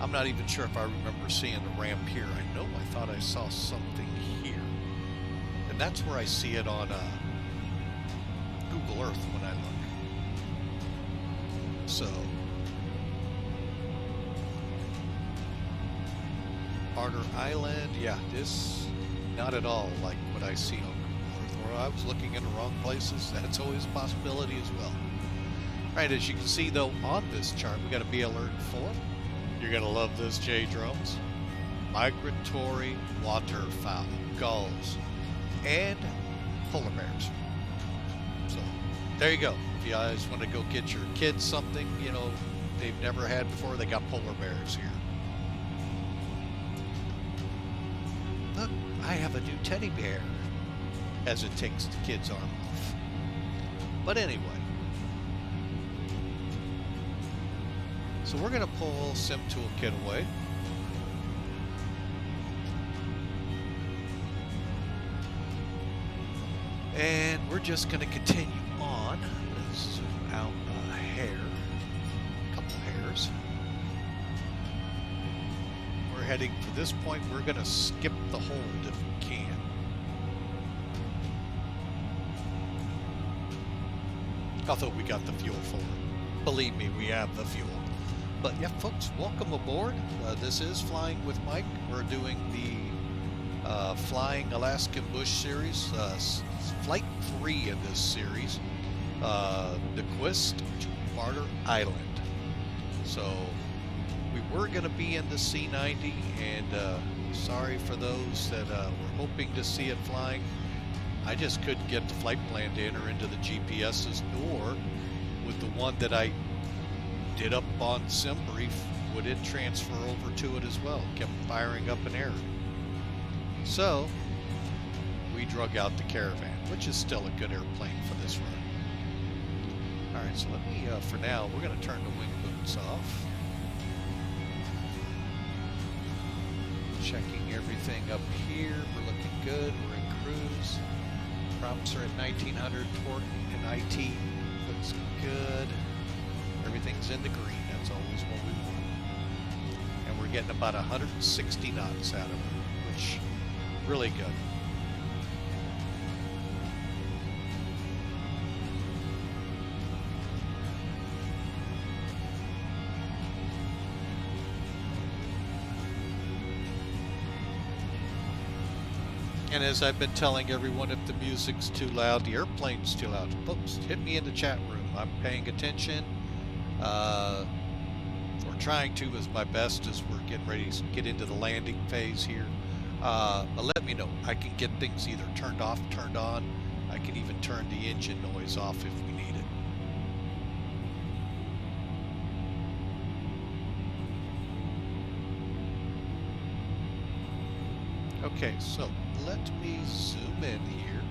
S1: I'm not even sure if I remember seeing a ramp here. I know I thought I saw something here. And that's where I see it on Google Earth when I look. So, Barter Island, yeah, this, not at all like what I see on or I was looking in the wrong places. That's always a possibility as well. All right, as you can see though on this chart, we got a B alert 4. You're gonna love this, J-drums. Migratory waterfowl, gulls, and polar bears. So there you go. If you guys want to go get your kids something, you know, they've never had before, they got polar bears here. Look, I have a new teddy bear. As it takes the kid's arm off. But anyway. So we're going to pull Sim Toolkit away. And we're just going to continue on. Let's zoom out a hair. A couple hairs. We're heading to this point. We're going to skip the hold if we can. Although we got the fuel for it. Believe me, we have the fuel. But yeah, folks, welcome aboard. This is Flying with Mike. We're doing the Flying Alaskan Bush series, Flight 3 in this series, Nuiqsut to Barter Island. So we were going to be in the C90, and sorry for those that were hoping to see it flying. I just couldn't get the flight plan to enter into the GPSs, nor with the one that I did up on SimBrief would it transfer over to it as well. Kept firing up an error. So we drug out the Caravan, which is still a good airplane for this run. All right, so let me, for now, we're going to turn the wing boots off. Checking everything up here. We're looking good. We're in cruise. Props are at 1900, torque and IT looks good. Everything's in the green. That's always what we want. And we're getting about 160 knots out of it, which really good. And as I've been telling everyone, if the music's too loud, the airplane's too loud, folks, hit me in the chat room. I'm paying attention. Or trying to as my best as we're getting ready to get into the landing phase here. But let me know. I can get things either turned off, turned on. I can even turn the engine noise off if we need it. Okay, so let me zoom in here.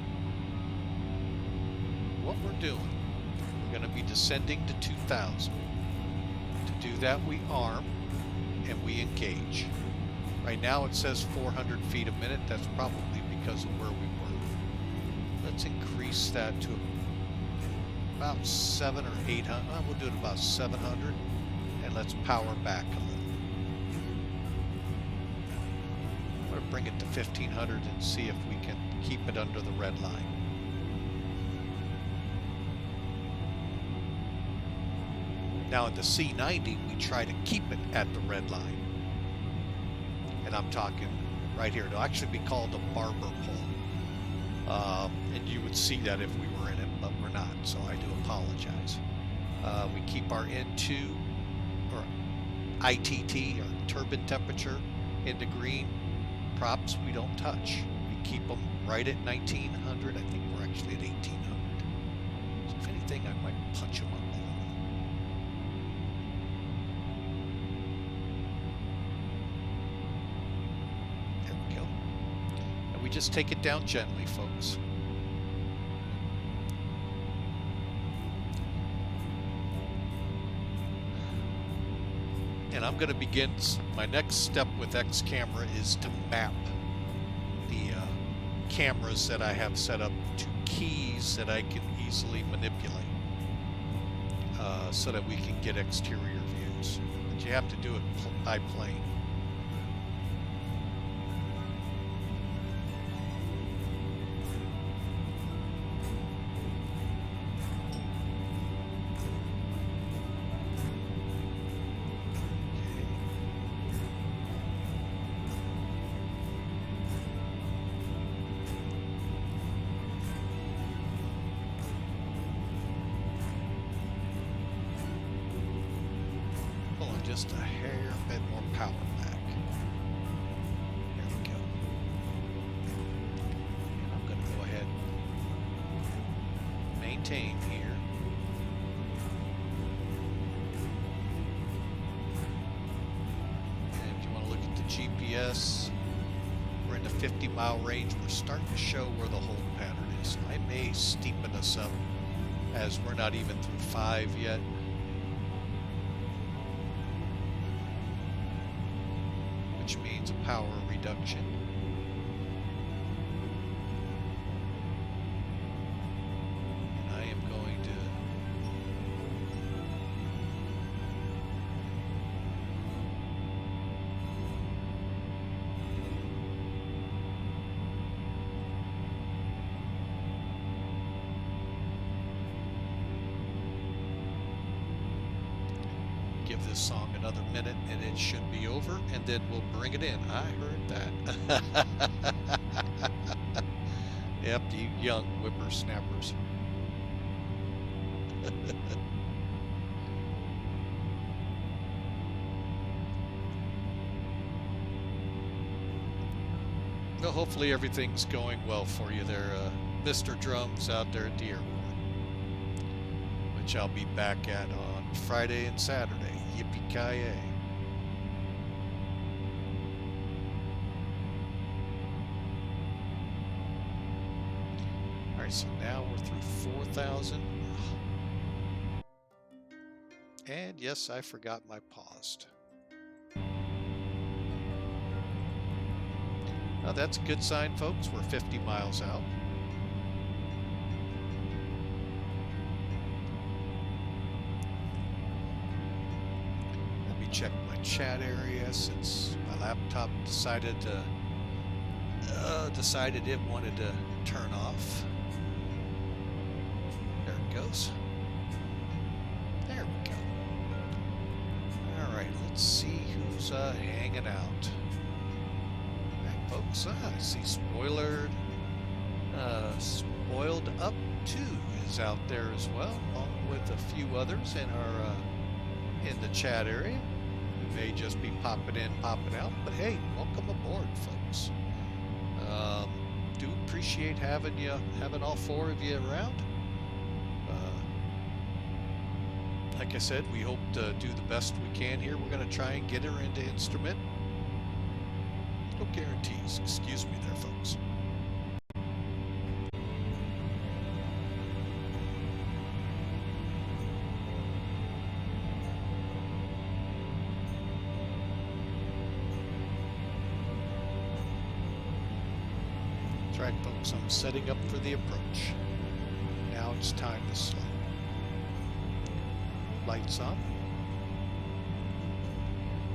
S1: What we're doing, we're going to be descending to 2000. To do that, we arm and we engage. Right now it says 400 feet a minute. That's probably because of where we were. Let's increase that to about 700 or 800. We'll do it about 700, and let's power back a little. I'm going to bring it to 1500 and see if we can keep it under the red line. Now in the C90, we try to keep it at the red line. And I'm talking right here. It'll actually be called a barber pole. And you would see that if we were in it, but we're not, so I do apologize. We keep our N2 or ITT, or turbine temperature, into green. Props we don't touch. We keep them right at 1900. I think we're actually at 1800. So if anything, I might punch them up a little. There we go. And we just take it down gently, folks. And I'm going to begin, my next step with X camera is to map the cameras that I have set up to keys that I can easily manipulate so that we can get exterior views. But you have to do it by plane. Just a hair bit more power back. There we go. And I'm going to go ahead and maintain here. And if you want to look at the GPS, we're in the 50-mile range. We're starting to show where the hold pattern is. I may steepen us up as we're not even through 5 yet. Which means a power reduction. And I am going to give this song another minute and it should be over, and then we'll bring it in. I heard that. Yep, you young whippersnappers. Well, hopefully everything's going well for you there, Mr. Drums out there at the airport, which I'll be back at on Friday and Saturday. Yippee-ki-yay. Alright, so now we're through 4,000. And yes, I forgot my paused. Now that's a good sign, folks. We're 50 miles out. Check my chat area since my laptop decided it wanted to turn off. There it goes. There we go. All right, let's see who's hanging out. All right, folks, I see Spoiled Up 2 is out there as well, along with a few others in our in the chat area. May just be popping in, popping out, but hey, welcome aboard, folks. Do appreciate having all 4 of you around. Like I said, we hope to do the best we can here. We're going to try and get her into instrument. No guarantees. Excuse me there, folks. Right, folks, I'm setting up for the approach. Now it's time to slow. Lights on.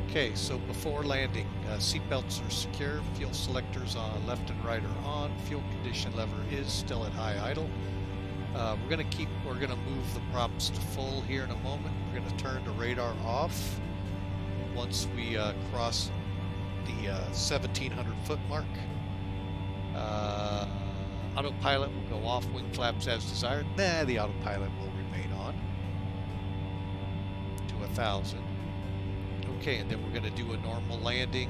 S1: Okay, so before landing, seatbelts are secure, fuel selectors on left and right are on, fuel condition lever is still at high idle. We're gonna move the props to full here in a moment. We're gonna turn the radar off once we cross the 1700 foot mark. Autopilot will go off, wing flaps as desired. The autopilot will remain on to 1,000. Okay, and then we're going to do a normal landing.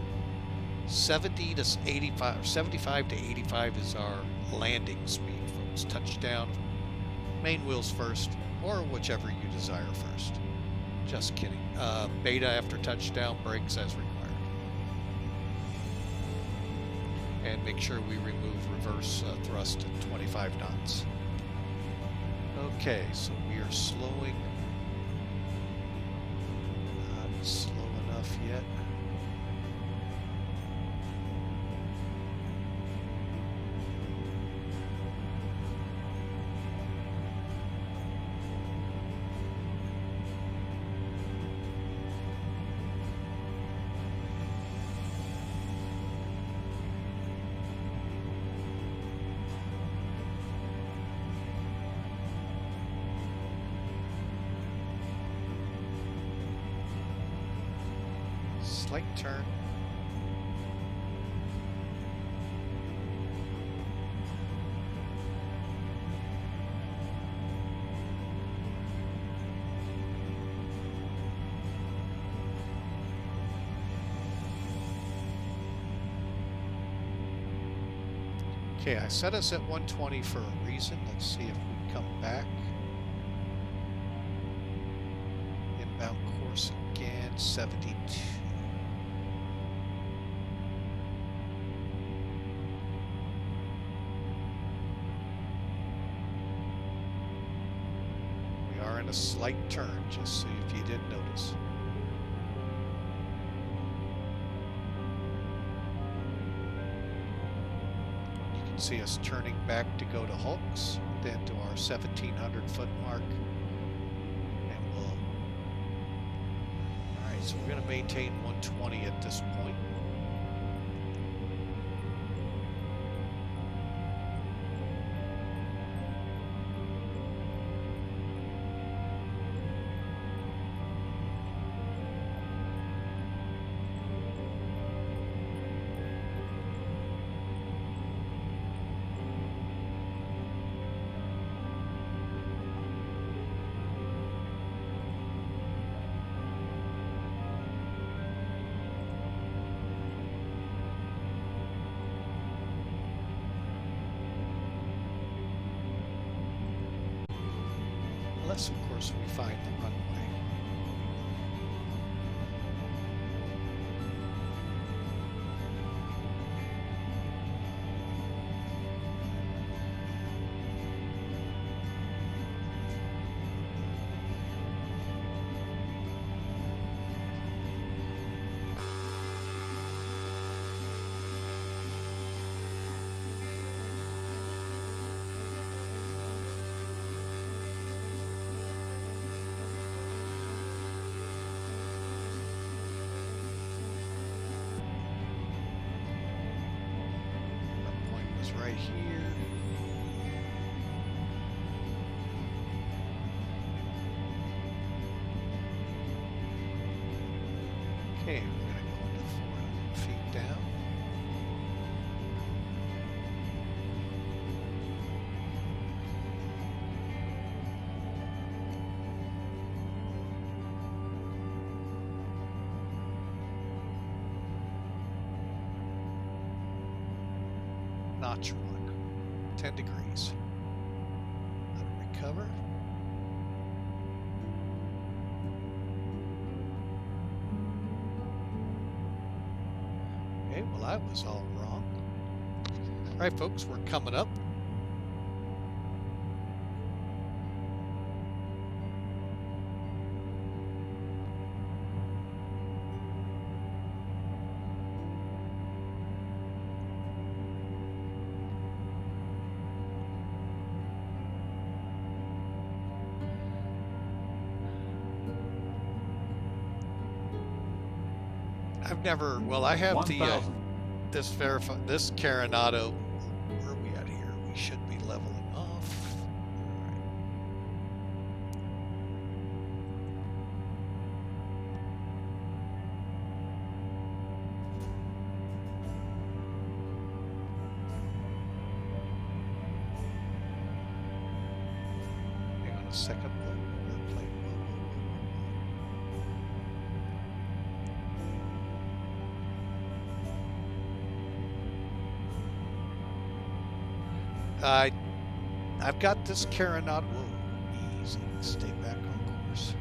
S1: 70 to 85, or 75 to 85 is our landing speed, folks. Touchdown, main wheels first, or whichever you desire first. Just kidding. Beta after touchdown, brakes as required. And make sure we remove reverse thrust at 25 knots. Okay, so we are slowing. Not slow enough yet. Slight turn. Okay, I set us at 120 for a reason. Let's see if we come back. Inbound course again, 72. A slight turn, just so if you didn't notice. You can see us turning back to go to hulks, then to our 1700 foot mark, and we'll. All right, so we're going to maintain 120 at this point. Unless, of course, we find the runway. Right here. Okay, we're going to go into 400 feet down. Notch 1, 10 degrees. Let it recover. Okay, well, I was all wrong. All right, folks, we're coming up. I've never. Well, I have the
S2: 1,000.
S1: this Carenado. Where are we at here? We should be leveling off. All right. Hang on a second. Whoa, airplane. Whoa. I've got this Carenado. Whoa, easy. Stay back on course.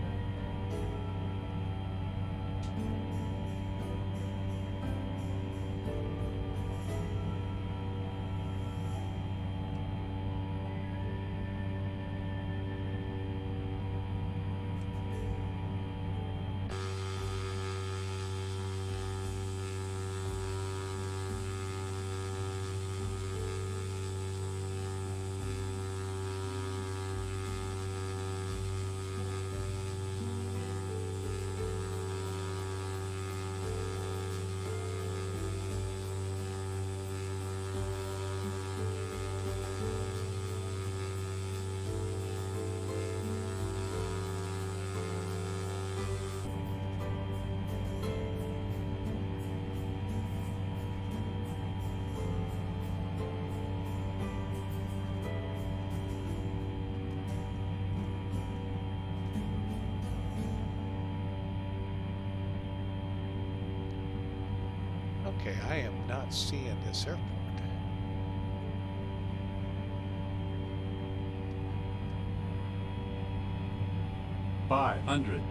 S1: Okay, I am not seeing this airport.
S2: 500.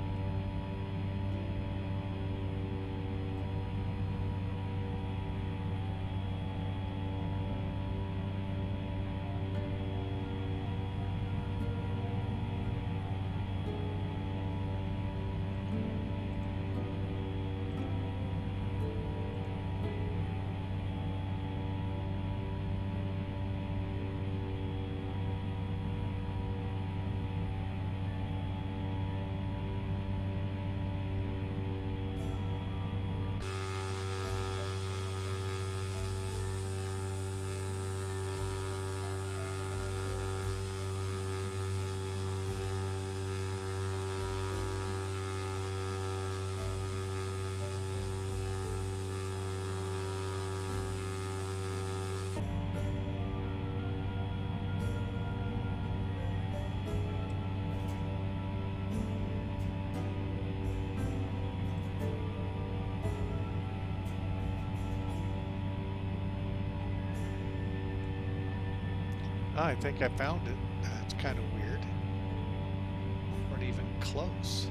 S1: I think I found it. That's kind of weird. Weren't even close.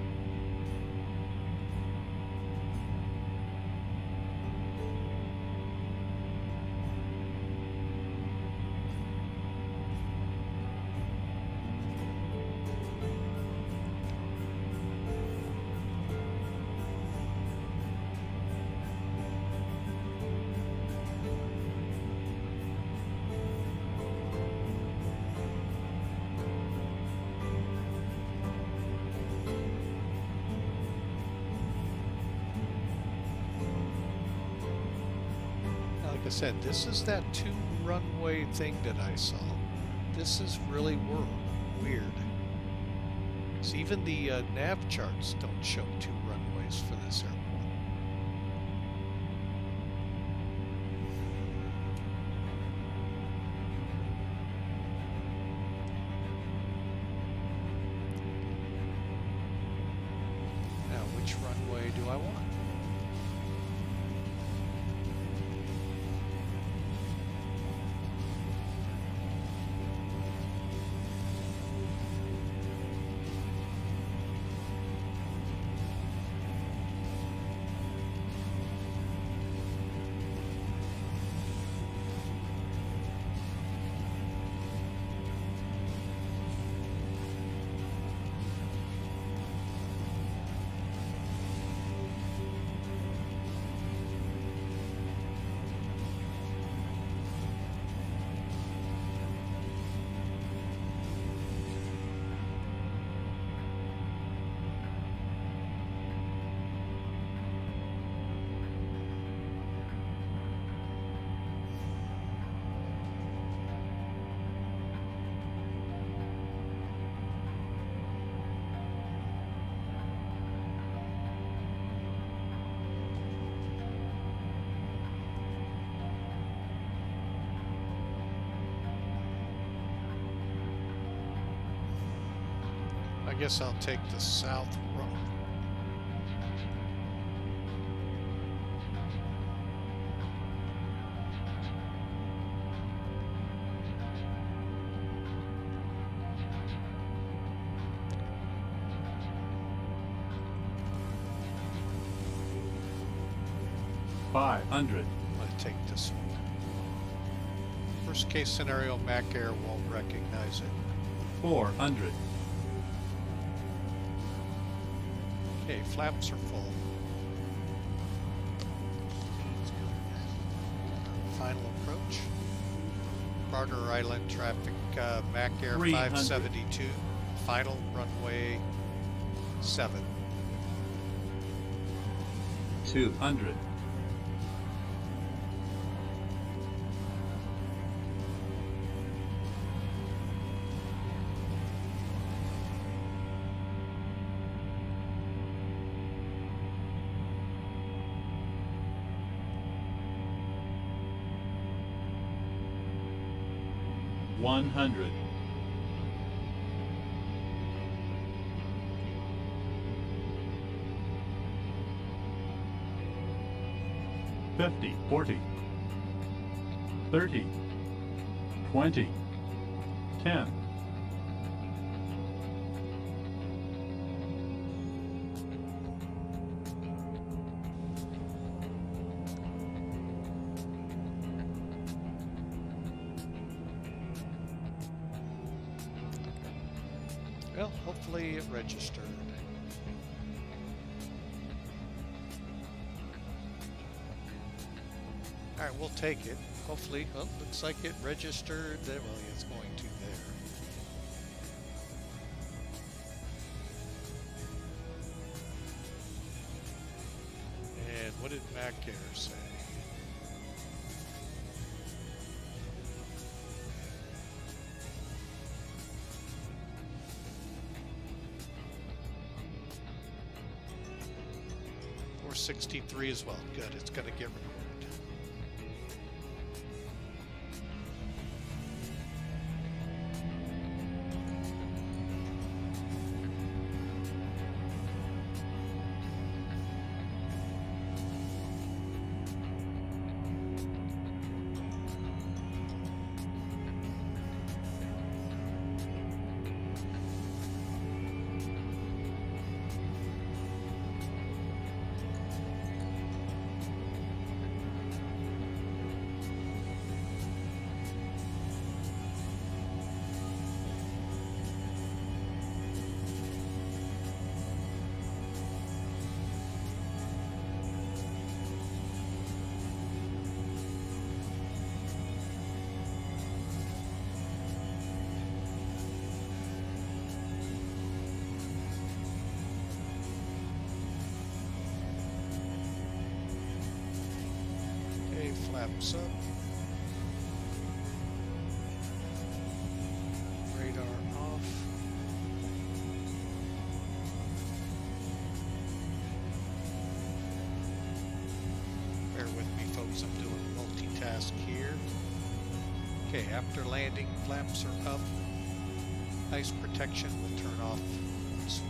S1: Like I said, this is that 2-runway thing that I saw. This is really weird. Because even the nav charts don't show 2 runways for this airport. Now, which runway do I want? guess I'll take the south road.
S2: $500.
S1: I'm going to take this one. Worst case scenario, Mac Air won't recognize it.
S2: $400.
S1: Okay, flaps are full. Final approach. Barter Island traffic, Mac Air
S2: 300.
S1: 572. Final runway 7.
S2: 200. $100. $50, $40, $30, $20, $10.
S1: Well, hopefully it registered. All right, we'll take it. Hopefully, oh, looks like it registered. Well, it's going to there. And what did Mac Air say? Or 63 as well. Good, it's going to get recorded. Flaps up. Radar off. Bear with me, folks. I'm doing multitask here. Okay, after landing, flaps are up. Ice protection will turn off once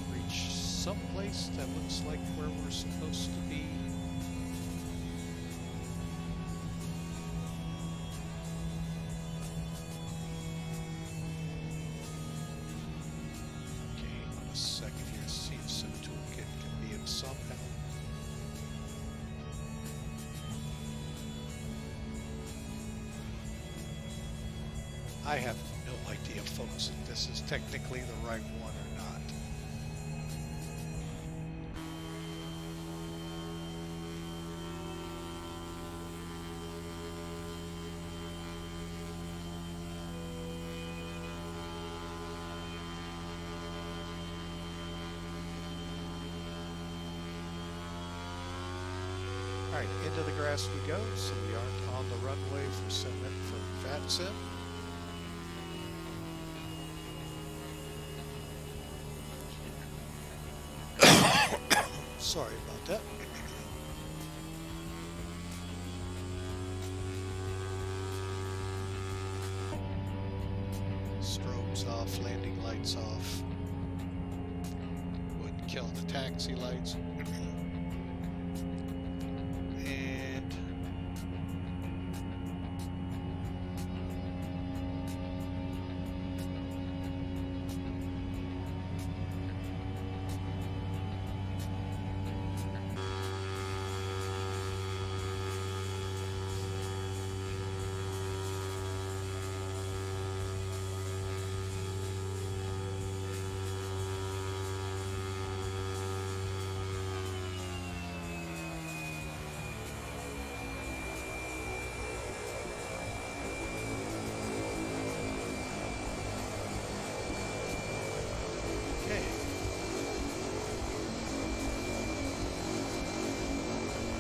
S1: we reach someplace that looks like where we're supposed to be. I have no idea, folks, if this is technically the right one or not. All right, into the grass we go, so we aren't on the runway for SEGEMENT for Vatsim. Sorry about that. Strobes nose off, landing lights off. Wouldn't kill the taxi lights. And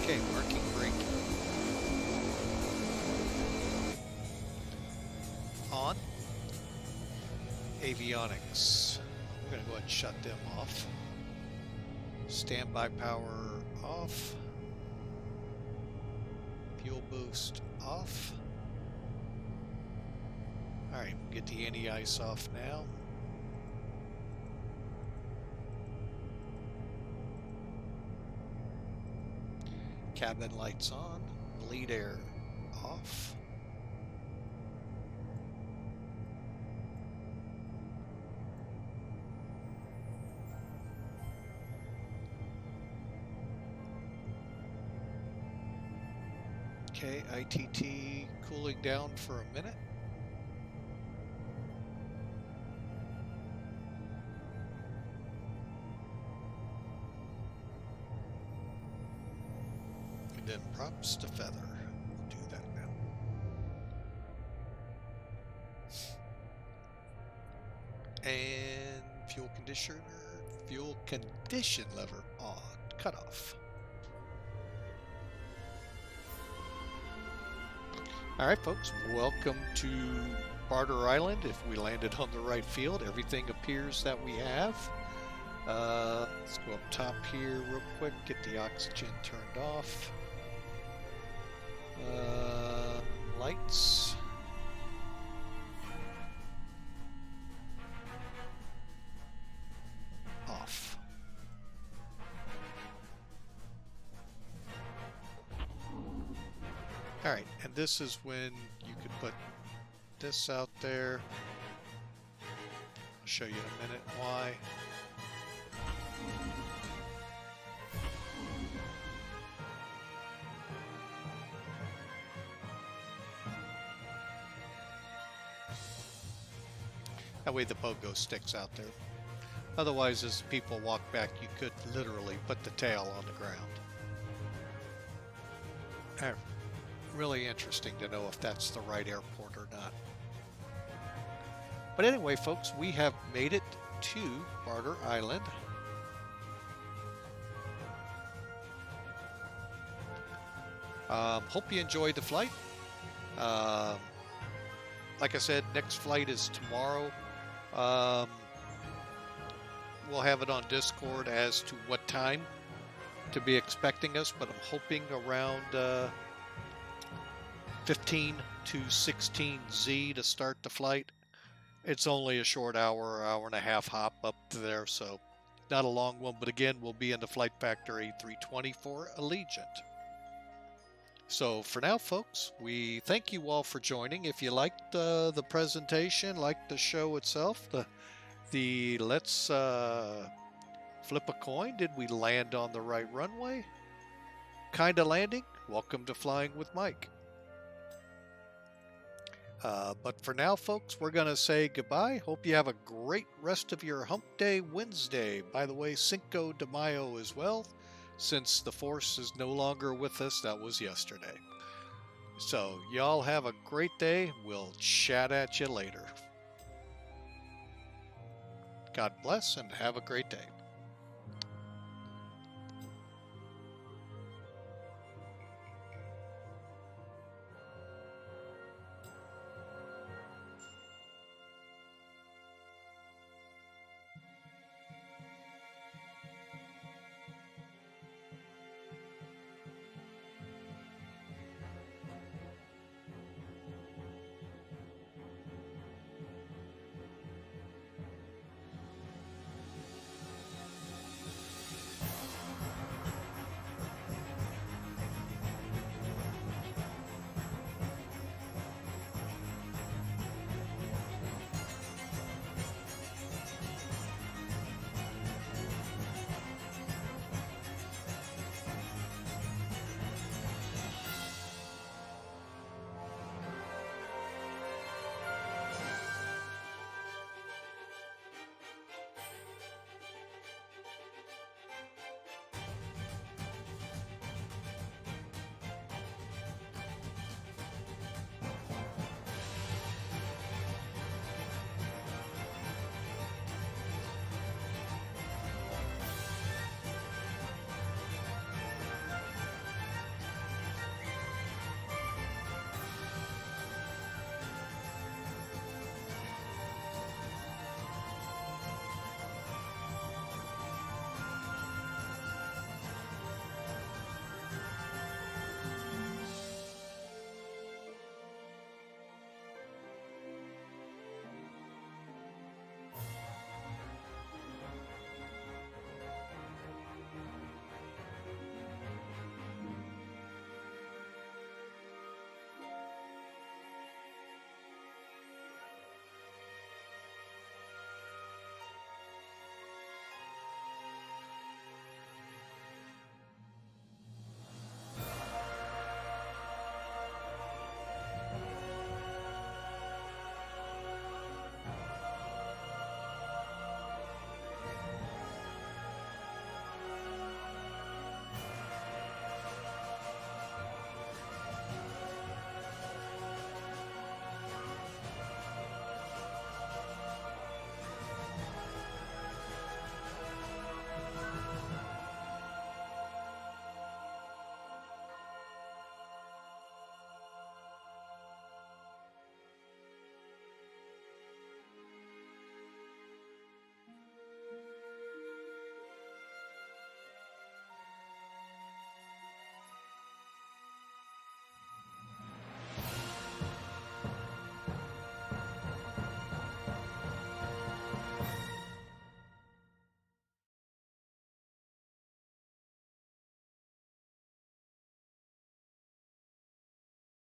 S1: okay, marking brake. On. Avionics. We're going to go ahead and shut them off. Standby power off. Fuel boost off. Alright, get the anti-ice off now. Cabin lights on. Bleed air off. Okay, ITT cooling down for a minute. And then props to feather. We'll do that now. And fuel condition lever on. Cut off. Alright folks, welcome to Barter Island. If we landed on the right field, everything appears that we have. Let's go up top here real quick, get the oxygen turned off. Lights. Off. Alright, and this is when you could put this out there. I'll show you in a minute why. That way the pogo sticks out there. Otherwise, as people walk back, you could literally put the tail on the ground. Alright. Really interesting to know if that's the right airport or not. But anyway, folks, we have made it to Barter Island. Hope you enjoyed the flight. Like I said, next flight is tomorrow. We'll have it on Discord as to what time to be expecting us, but I'm hoping around 15 to 16 Z to start the flight. It's only a short hour and a half hop up to there, so not a long one, but again, we'll be in the Flight Factory 320 for Allegiant. So for now, folks, we thank you all for joining. If you liked the presentation, liked the show itself, the let's flip a coin. Did we land on the right runway? Kinda landing? Welcome to Flying with Mike. But for now, folks, we're going to say goodbye. Hope you have a great rest of your Hump Day Wednesday. By the way, Cinco de Mayo as well, since the Force is no longer with us. That was yesterday. So, y'all have a great day. We'll chat at you later. God bless and have a great day.